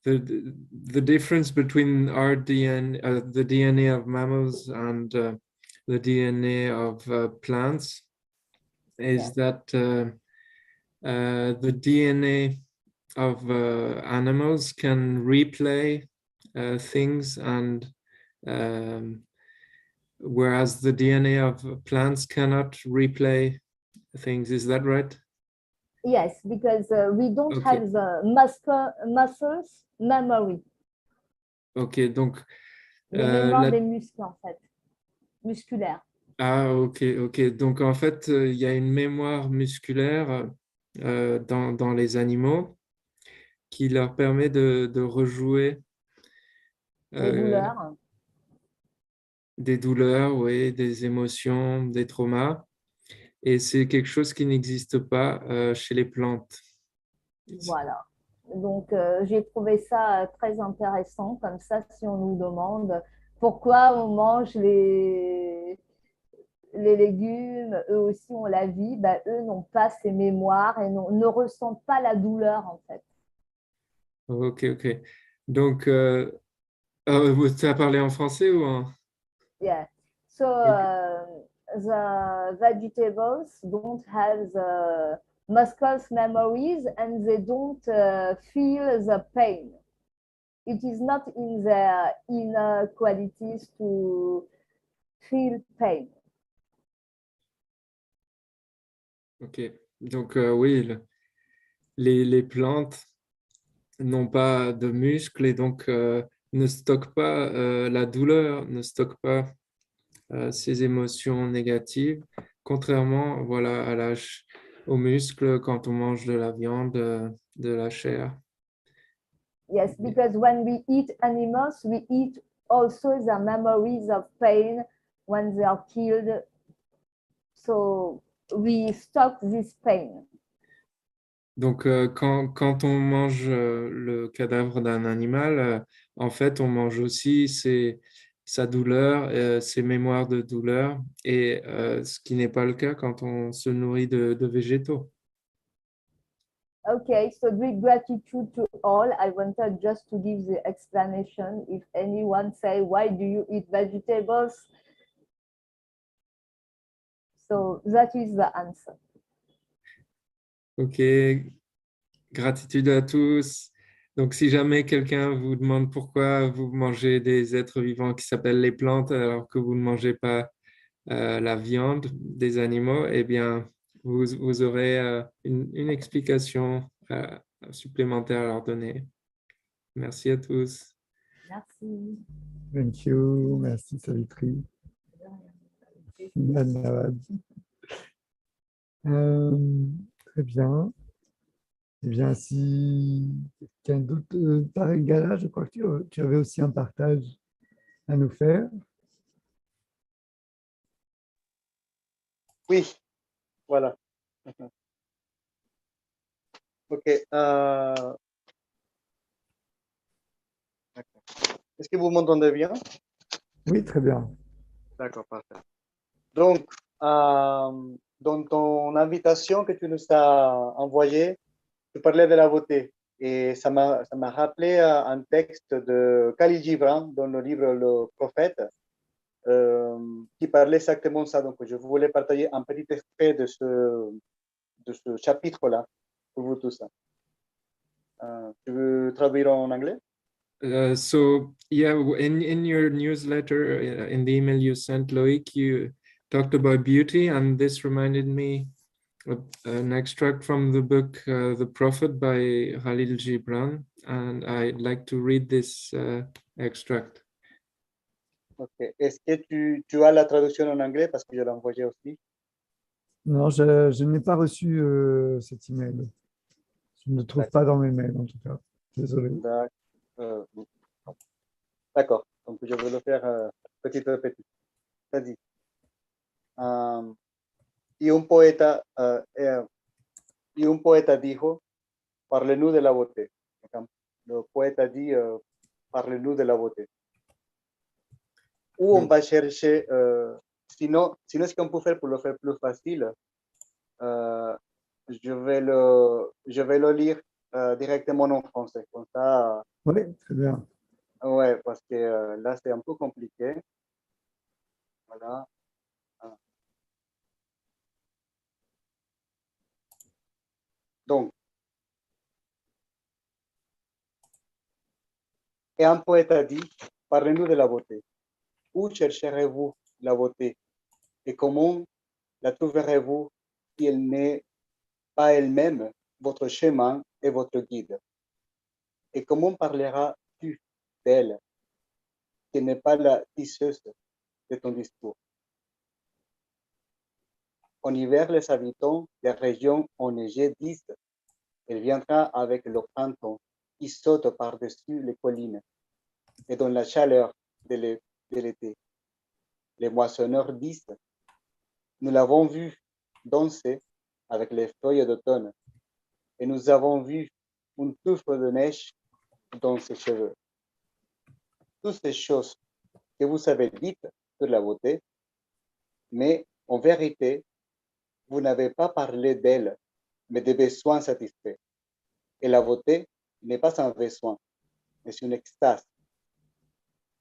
the difference between our DNA, the DNA of mammals and the DNA of plants is that the DNA of animals can replay things, and whereas the DNA of plants cannot replay things. Is that right? Yes, because we don't have the muscles memory. Ok, donc Les euh, mémoires la- des muscles, en fait, musculaires. ah, ok, ok. Donc en fait, il y a une mémoire musculaire dans les animaux qui leur permet de rejouer Des euh, douleurs. des douleurs, oui, des émotions, des traumas. Et c'est quelque chose qui n'existe pas chez les plantes. Voilà. Donc, j'ai trouvé ça très intéressant. Comme ça, si on nous demande pourquoi on mange les légumes, eux aussi ont la vie, bah, eux n'ont pas ces mémoires et ne ressentent pas la douleur, en fait. Ok, ok. Donc, tu as parlé en français ou en... Yeah. So, Ok. the vegetables don't have the muscles memories and they don't feel the pain. It is not in their inner qualities to feel pain. Ok. Donc, oui, les plantes n'ont pas de muscles et donc ne stockent pas la douleur, ne stockent pas ces émotions négatives, contrairement voilà, aux muscles quand on mange de la viande, de la chair. Yes, because when we eat animals, we eat also the memories of pain when they are killed. So we stock this pain. Donc, quand on mange le cadavre d'un animal, en fait, on mange aussi sa douleur, ses mémoires de douleur, et ce qui n'est pas le cas quand on se nourrit de végétaux. Okay, so great gratitude to all. I wanted just to give the explanation. If anyone say, why do you eat vegetables? So that is the answer. Ok, gratitude à tous. Donc, si jamais quelqu'un vous demande pourquoi vous mangez des êtres vivants qui s'appellent les plantes alors que vous ne mangez pas la viande des animaux, eh bien, vous aurez une explication supplémentaire à leur donner. Merci à tous. Merci. Thank you. Merci, Savitri. Dhanyavad. Très bien. Eh bien, si quelqu'un d'autre, pareil, Gala, je crois que tu avais aussi un partage à nous faire. Oui, voilà. Ok. D'accord. Est-ce que vous m'entendez bien? Oui, très bien. D'accord, parfait. Donc, dans ton invitation que tu nous as envoyée, tu parlais de la beauté. Et ça m'a rappelé un texte de Khalil Gibran dans le livre Le Prophète, qui parlait exactement de ça. Donc, je voulais partager un petit extrait de ce chapitre-là pour vous tous. Tu veux traduire en anglais? So yeah, in your newsletter, in the email you sent, Loic, you talked about beauty, and this reminded me of an extract from the book The Prophet by Khalil Gibran, and I'd like to read this extract. Ok. Est-ce que tu as la traduction en anglais parce que je l'ai envoyé aussi? Non, je n'ai pas reçu cet email. Je ne le trouve pas dans mes mails, en tout cas. Désolé. D'accord. Donc, je vais le faire petit à petit. C'est-à-dire, y un poeta dijo, parle-nous de la beauté. Le poète a dit, parle-nous de la beauté. Où on va chercher, sinon, ce qu'on peut faire pour le faire plus facile, je vais le lire directement en français. Comme ça, Oui, très bien. ouais, parce que là, c'est un peu compliqué. Voilà. Donc, et un poète a dit, parlez-nous de la beauté. Où chercherez-vous la beauté? Et comment la trouverez-vous si elle n'est pas elle-même votre chemin et votre guide? Et comment parleras-tu d'elle qui n'est pas la tisseuse de ton discours. En hiver, les habitants des régions enneigées disent, elle viendra avec le printemps qui saute par-dessus les collines et dans la chaleur de l'été. Les moissonneurs disent, nous l'avons vu danser avec les feuilles d'automne et nous avons vu une touffe de neige dans ses cheveux. Toutes ces choses que vous avez dites sur la beauté, mais en vérité, vous n'avez pas parlé d'elle, mais des besoins satisfaits. Et la beauté n'est pas un besoin, mais une extase.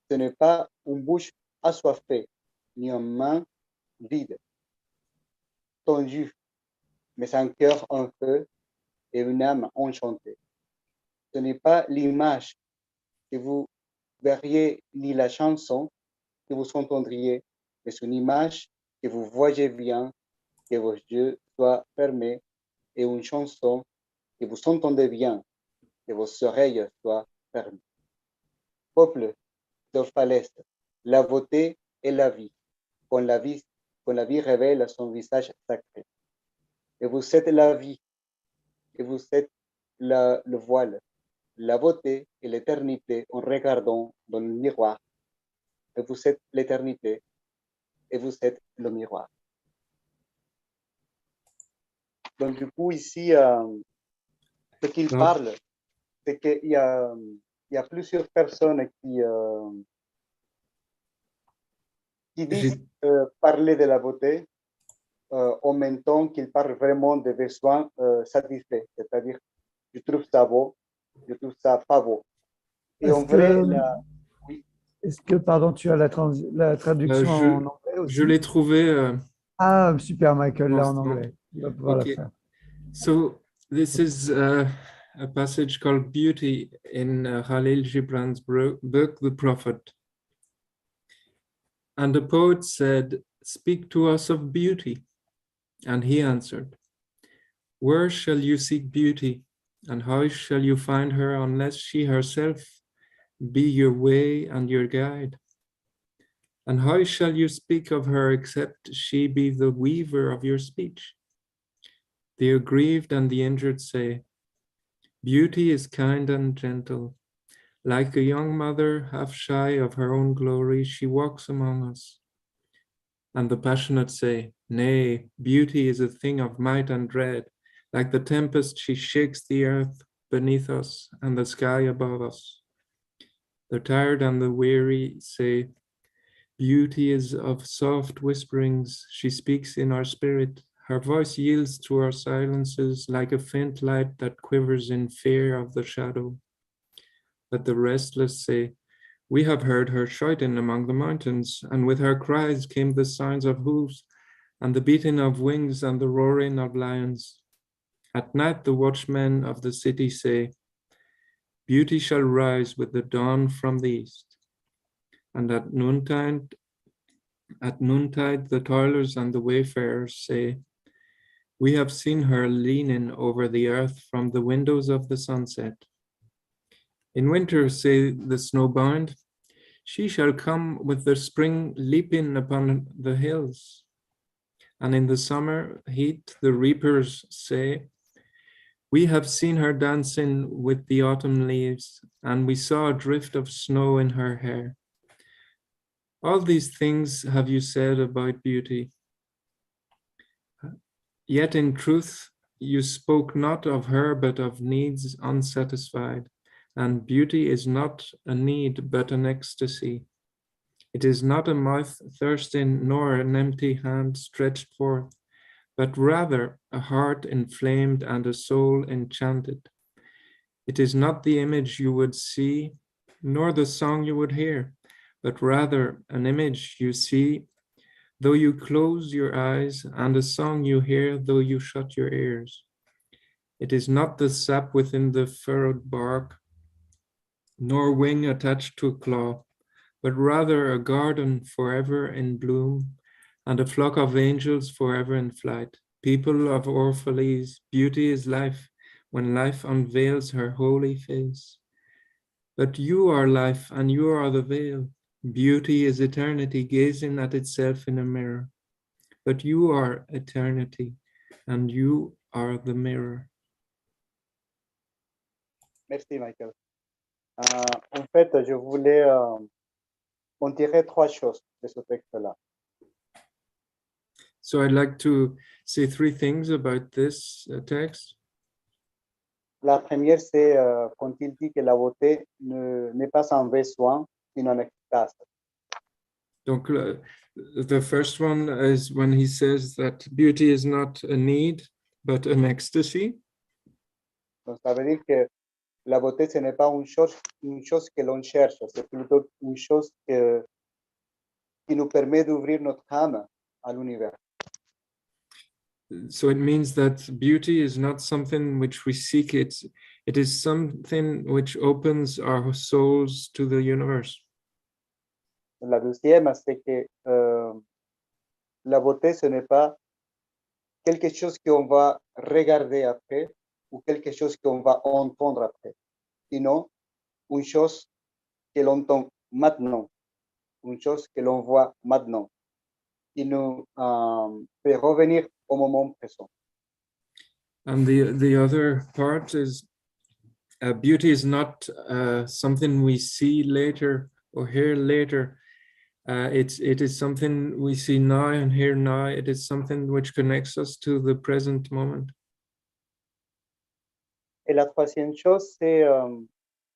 Ce n'est pas une bouche assoiffée, ni une main vide, tendue, mais un cœur en feu et une âme enchantée. Ce n'est pas l'image que vous verriez, ni la chanson que vous entendriez, mais une image que vous voyez bien, que vos yeux soient fermés, et une chanson que vous entendez bien, que vos oreilles soient fermées. Peuple d'Orphalès, la beauté est la vie, quand la vie révèle son visage sacré. Et vous êtes la vie, et vous êtes le voile, la beauté et l'éternité en regardant dans le miroir. Et vous êtes l'éternité, et vous êtes le miroir. Donc, du coup, ici, ce qu'il parle, c'est qu'il y a plusieurs personnes qui disent parler de la beauté en même temps qu'ils parlent vraiment des besoins satisfaits. C'est-à-dire, je trouve ça beau, je trouve ça pas beau. Et en vrai, oui. Est-ce que, pardon, tu as la traduction en anglais aussi? Je l'ai trouvé. Ah, super, Michael, là en anglais. Tu vas pouvoir la faire. So this is a passage called Beauty in Khalil Gibran's book, The Prophet. And the poet said, "Speak to us of beauty." And he answered, "Where shall you seek beauty? And how shall you find her unless she herself be your way and your guide? And how shall you speak of her except she be the weaver of your speech?" The aggrieved and the injured say, "Beauty is kind and gentle. Like a young mother, half shy of her own glory, she walks among us." And the passionate say, "Nay, beauty is a thing of might and dread. Like the tempest, she shakes the earth beneath us and the sky above us." The tired and the weary say, "Beauty is of soft whisperings. She speaks in our spirit. Her voice yields to our silences like a faint light that quivers in fear of the shadow." But the restless say, "We have heard her shouting among the mountains, and with her cries came the sounds of hooves, and the beating of wings and the roaring of lions." At night the watchmen of the city say, "Beauty shall rise with the dawn from the east." And at noontide the toilers and the wayfarers say, "We have seen her leaning over the earth from the windows of the sunset." In winter, say the snowbound, "She shall come with the spring leaping upon the hills." And in the summer heat, the reapers say, "We have seen her dancing with the autumn leaves, and we saw a drift of snow in her hair." All these things have you said about beauty. Yet in truth, you spoke not of her, but of needs unsatisfied. And beauty is not a need, but an ecstasy. It is not a mouth thirsting, nor an empty hand stretched forth, but rather a heart inflamed and a soul enchanted. It is not the image you would see, nor the song you would hear, but rather an image you see, though you close your eyes, and a song you hear, though you shut your ears. It is not the sap within the furrowed bark, nor wing attached to a claw, but rather a garden forever in bloom, and a flock of angels forever in flight. People of Orphalese, beauty is life, when life unveils her holy face. But you are life, and you are the veil. Beauty is eternity gazing at itself in a mirror. But you are eternity, and you are the mirror. Merci, Michael. En fait, je voulais en tirer trois choses de ce texte-là. So I'd like to say three things about this text. La première, c'est quand il dit que la beauté n'est pas un besoin, mais une extase. Donc, the first one is when he says that beauty is not a need, but an ecstasy. Donc, ça veut dire que la beauté, ce n'est pas une chose que l'on cherche, c'est plutôt une chose qui nous permet d'ouvrir notre âme à l'univers. So it means that beauty is not something which we seek, it is something which opens our souls to the universe. La deuxième, c'est que la beauté, ce n'est pas quelque chose qu'on va regarder après ou quelque chose qu'on va entendre après, sinon une chose que l'on entend maintenant, une chose que l'on voit maintenant, qui nous fait revenir au moment présent. And the other part is beauty is not something we see later or hear later. It is something we see now and hear now. It is something which connects us to the present moment. Et la troisième chose, c'est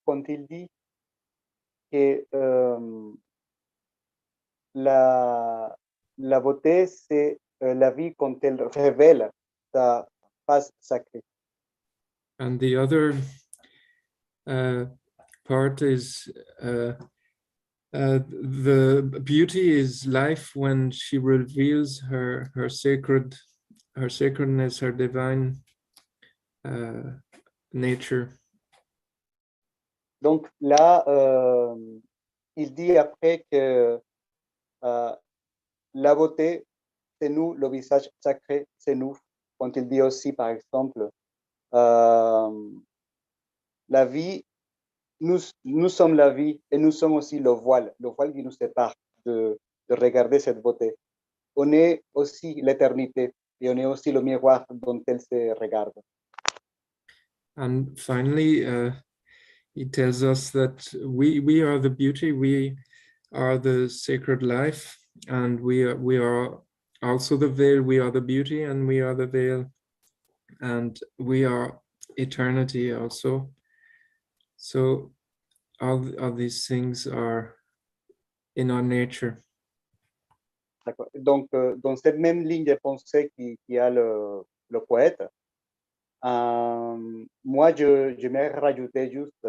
quand il dit que la beauté, c'est la vie quand elle révèle sa face sacrée. And the other part is the beauty is life when she reveals her sacredness, her divine nature. Donc là, il dit après que la beauté, c'est nous, le visage sacré, c'est nous. Quand il dit aussi, par exemple, la vie, nous sommes la vie et nous sommes aussi le voile qui nous sépare de regarder cette beauté. On est aussi l'éternité et on est aussi le miroir dont elle se regarde. And finally, he tells us that we are the beauty, we are the sacred life, and we are also the veil. We are the beauty, and we are the veil, and we are eternity also. So all these things are in our nature. Donc, dans cette même ligne de pensée qui a le poète, moi, j'aimerais rajouter juste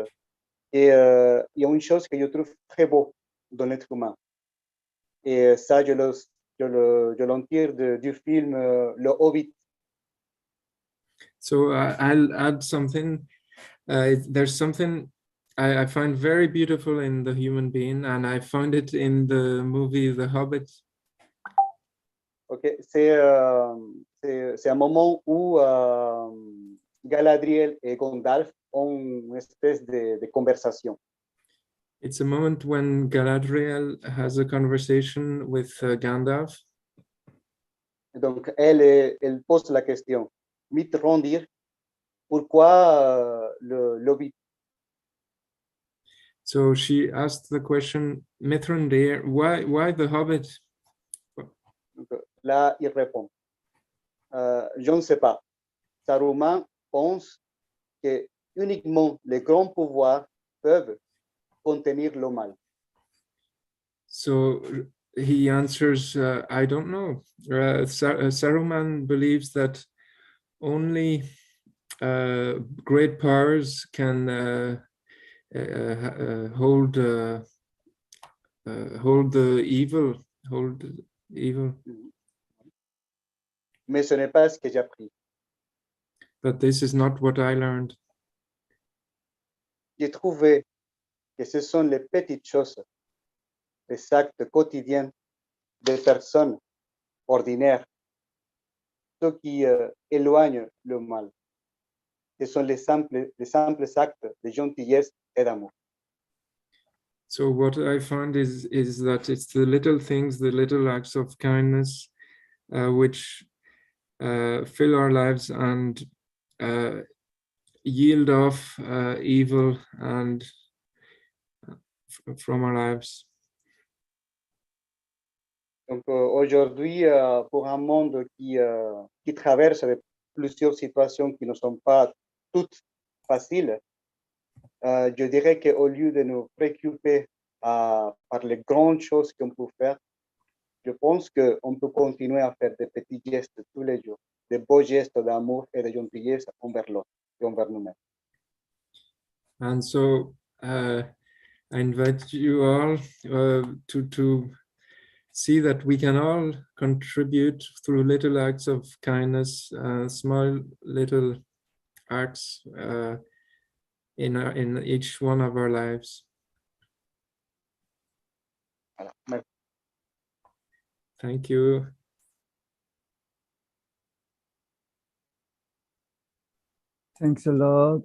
qu'il y a une chose que je trouve très beau dans l'être humain. Et ça, je l'en tire du film Le Hobbit. So I'll add something. There's something I find very beautiful in the human being, and I found it in the movie The Hobbit. Okay. C'est un moment où Galadriel et Gandalf ont une espèce de conversation. It's a moment when Galadriel has a conversation with Gandalf. Donc, elle pose la question, Mitrandir, pourquoi le Hobbit? So she asked the question, Mithrandir, why the Hobbit? Donc, là, il répond, je ne sais pas. Saruman pense que uniquement les grands pouvoirs peuvent contenir le mal. So he answers, I don't know. Saruman believes that only great powers can hold the evil, Mais ce n'est pas ce que j'ai appris. But this is not what I learned. J'ai trouvé que ce sont les petites choses, les actes quotidiens des personnes ordinaires, ceux qui éloignent le mal. Ce sont les simples actes de gentillesse et d'amour. So what I find is that it's the little things, the little acts of kindness, which fill our lives and yield off evil and from our lives. Donc aujourd'hui, pour un monde qui traverse plusieurs situations qui ne sont pas toutes faciles, je dirais qu'au lieu de nous préoccuper par les grandes choses qu'on peut faire, je pense qu'on peut continuer à faire des petits gestes tous les jours, des beaux gestes d'amour et de gentillesse envers l'autre et envers nous-mêmes. And so I invite you all to see that we can all contribute through little acts of kindness, small little acts in each one of our lives. Voilà. Merci. Thank you. Thanks a lot.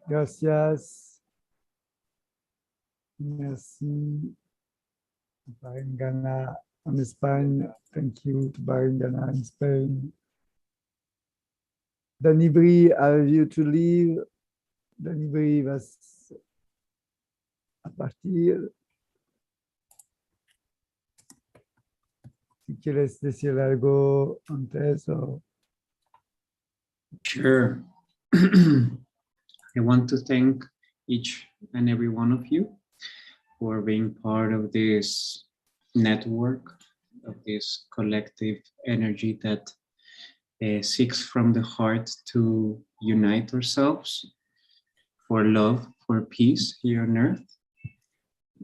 Gracias. Merci. Barengana en Espagne. Thank you to Barengana in Spain. Danibri, I have you to leave. Danibri va a partir. Si quieres decir algo antes o... Sure. I want to thank each and every one of you for being part of this network, of this collective energy that seeks from the heart to unite ourselves for love, for peace here on earth.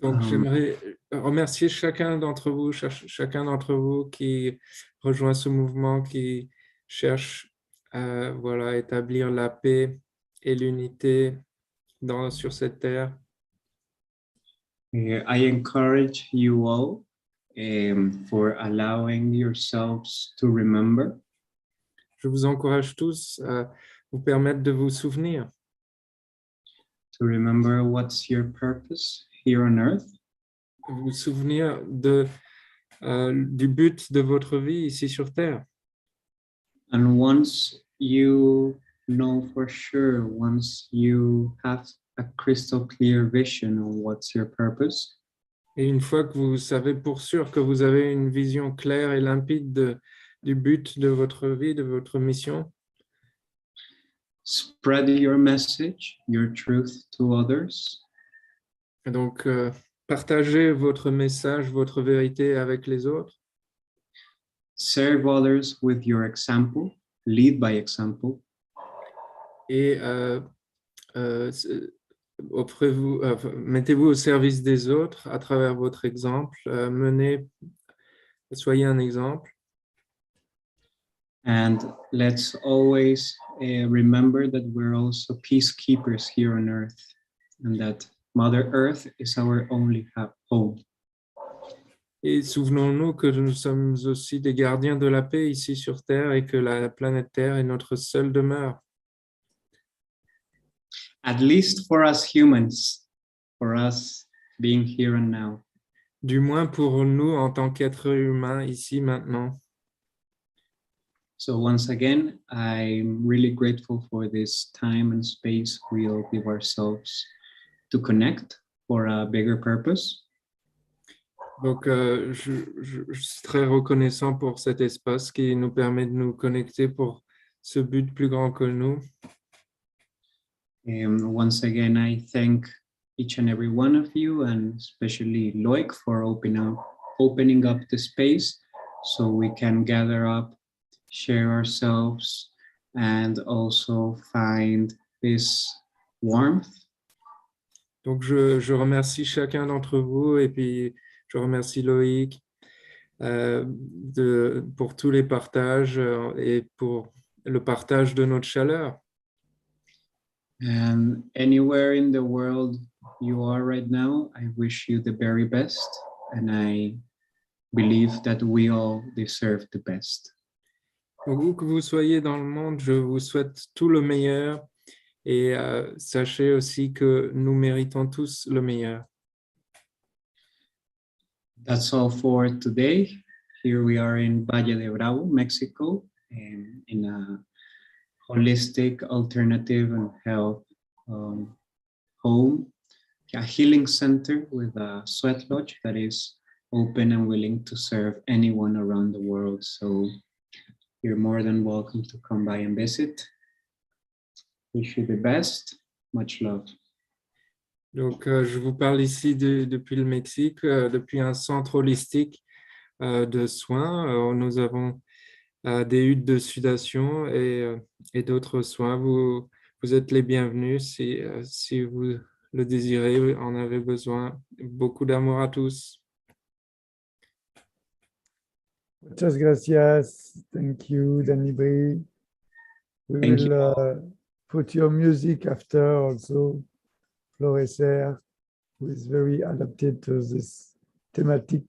Donc, j'aimerais remercier chacun d'entre vous qui rejoint ce mouvement, qui cherche à établir la paix et l'unité sur cette terre. I encourage you all for allowing yourselves to remember. Je vous encourage tous à vous permettre de vous souvenir. To remember what's your purpose here on earth. Vous souvenir du but de votre vie ici sur Terre. And once you know for sure, once you have a crystal clear vision of what's your purpose, et une fois que vous savez pour sûr que vous avez une vision claire et limpide du but de votre vie, de votre mission, spread your message, your truth to others. Et donc, partagez votre message, votre vérité avec les autres. Serve others with your example, lead by example. Et mettez-vous au service des autres à travers votre exemple. Soyez un exemple. And let's always remember that we're also peacekeepers here on earth, and that Mother Earth is our only home. Et souvenons-nous que nous sommes aussi des gardiens de la paix ici sur Terre et que la planète Terre est notre seule demeure. At least for us humans, for us being here and now. Du moins pour nous en tant qu'êtres humains ici maintenant. So once again, I'm really grateful for this time and space we'll give ourselves to connect for a bigger purpose. Donc, je suis très reconnaissant pour cet espace qui nous permet de nous connecter pour ce but plus grand que nous. Once again, I thank each and every one of you, and especially Loic for opening up the space so we can gather up, share ourselves, and also find this warmth. Donc, je remercie chacun d'entre vous et puis je remercie Loïc pour tous les partages et pour le partage de notre chaleur. And anywhere in the world you are right now, I wish you the very best, and I believe that we all deserve the best. Donc, où que vous soyez dans le monde, je vous souhaite tout le meilleur et sachez aussi que nous méritons tous le meilleur. that's all for today. Here we are in Valle de Bravo, Mexico, and in a holistic, alternative, and health home, a healing center with a sweat lodge that is open and willing to serve anyone around the world. So you're more than welcome to come by and visit. Wish you the best. Much love. Donc, je vous parle ici depuis le Mexique, depuis un centre holistique de soins. Nous avons des huttes de sudation et d'autres soins. Vous êtes les bienvenus si vous le désirez, en avez besoin. Beaucoup d'amour à tous. Muchas gracias. Thank you, Danibri. We Thank will put your music after also. Florescer, who is very adapted to this thematic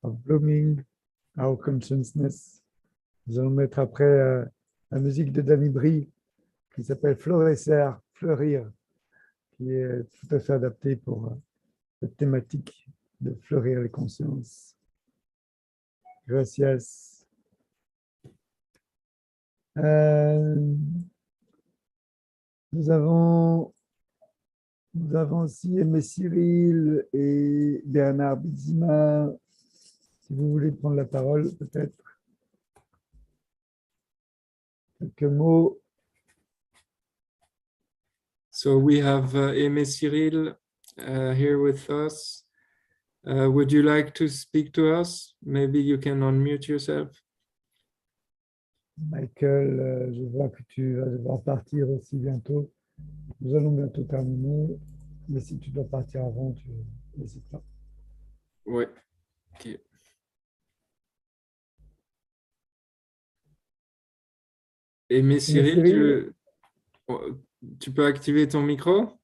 of blooming our consciousness. Nous allons mettre après la musique de Danibri qui s'appelle Florescer, fleurir, qui est tout à fait adaptée pour cette thématique de fleurir les consciences. Gracias. Nous avons aussi Aimé Cyril et Bernard Bizima. Si vous voulez prendre la parole, peut-être. Quelques mots. So we have Aimé Cyril here with us. Would you like to speak to us? Maybe you can unmute yourself. Michael, je vois que tu vas devoir partir aussi bientôt. Nous allons bientôt terminer. Mais si tu dois partir avant, tu n'hésites pas. Ouais. Ok. Aimé Cyril, tu peux activer ton micro?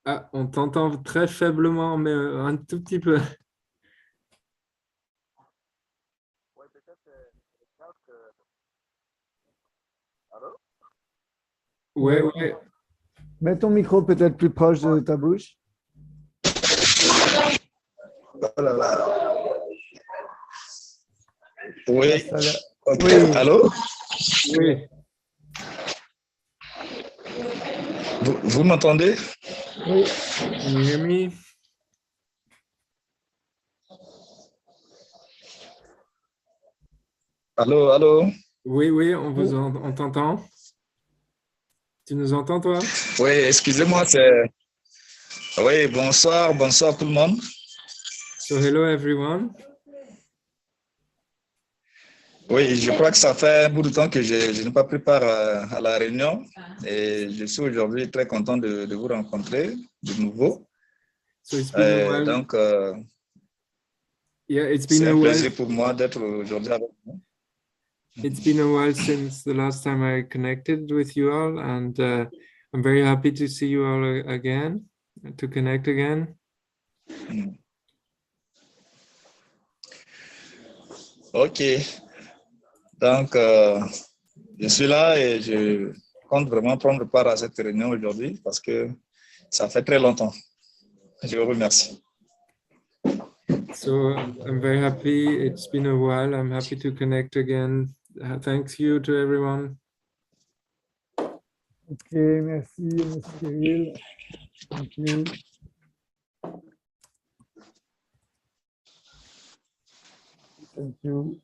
Ah, on t'entend très faiblement, mais un tout petit peu. Ouais, ouais. Mets ton micro peut-être plus proche de ta bouche. Oh là là. Oui. Ok. Oui. Allô? Oui. Vous m'entendez? Oui. Can you hear me? Allô, allô? Oui, oui, on t'entend. Tu nous entends, toi? Oui, excusez-moi, Oui, bonsoir tout le monde. So, hello everyone. Oui, je crois que ça fait un bout de temps que je n'ai pas pris part à la réunion et je suis aujourd'hui très content de vous rencontrer de nouveau. So it's been a while. Donc, Yeah, it's been c'est a un while. plaisir pour moi d'être aujourd'hui avec vous. It's been a while since the last time I connected with you all, and I'm very happy to see you all again, to connect again. Ok. Donc, je suis là et je compte vraiment prendre part à cette réunion aujourd'hui parce que ça fait très longtemps. Je vous remercie. So I'm very happy. It's been a while. I'm happy to connect again. Thanks you to everyone. Ok, merci, M. Cyril. Thank you. Thank you.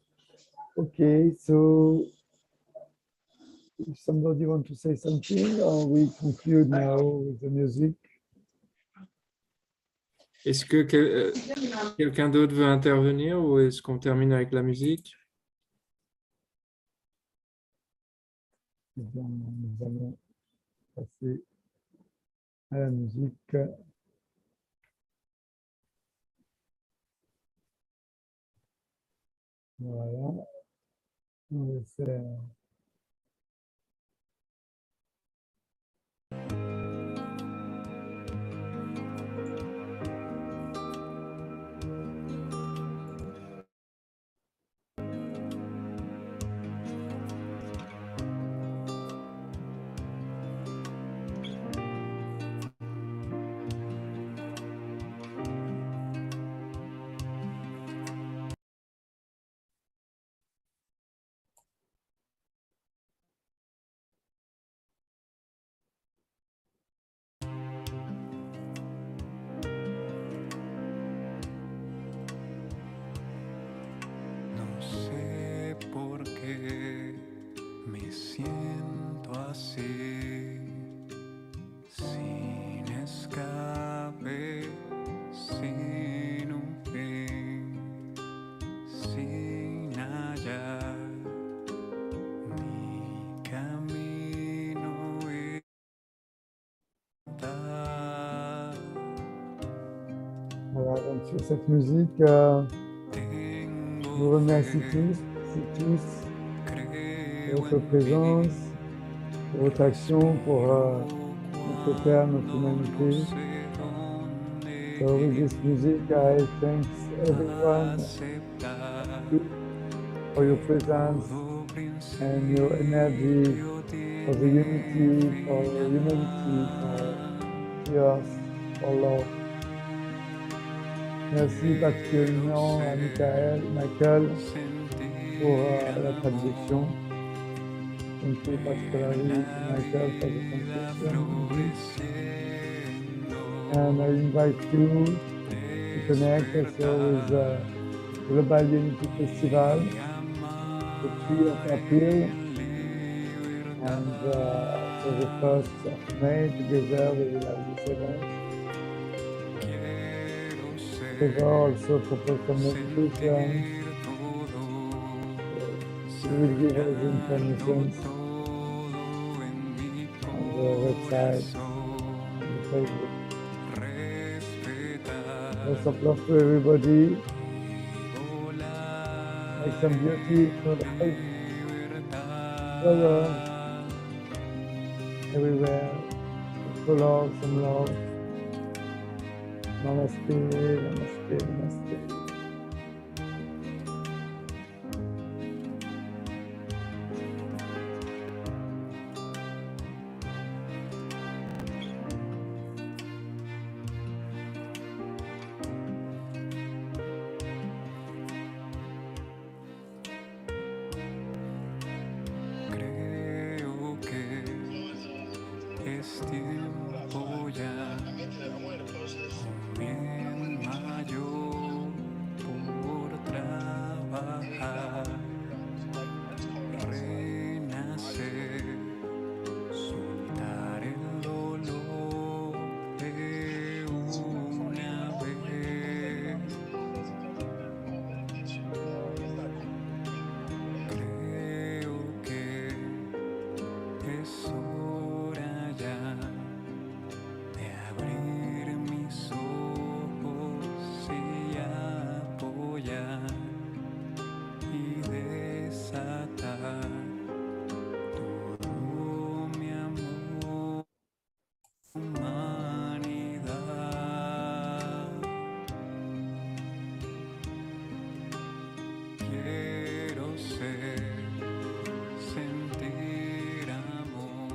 Okay, so if somebody want to say something, or we conclude now with the music. Est-ce que quelqu'un d'autre veut intervenir ou est-ce qu'on termine avec la musique? Eh bien, nous allons passer à la musique. Voilà. On va faire así, sin escape, sin un fin, sin hallar mi camino y andar. Voilà, donc sur cette musique, je vous remercie tous pour votre présence, pour votre action, pour notre terre, notre humanité. So with this music, I thank everyone for your presence and your energy, for the unity, for humanity, for earth, for love. Merci particulièrement à Michael, pour la traduction. Thank you particularly to Michael for the translation. And I invite you to connect also with the Global Unity Festival, the 3rd of April, and for the 1st of May, together we will have this event. Trevor also proposed some meditations. We will give all the information on the website, on the Facebook. Lots of love to everybody. Make some beauty to life. Everywhere. Full of some love. Namaste, namaste, namaste. Creo que es tiempo ya, un bien mayor por trabajar, renacer, soltar el dolor de una vez. Creo que es hora ya de abrir mis ojos y apoyar y desatar todo mi amor, humanidad. Quiero ser, sentir amor,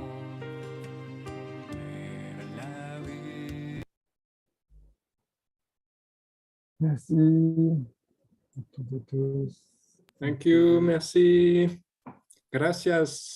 ver la vida. Merci à toutes et tous. Thank you, merci. Gracias.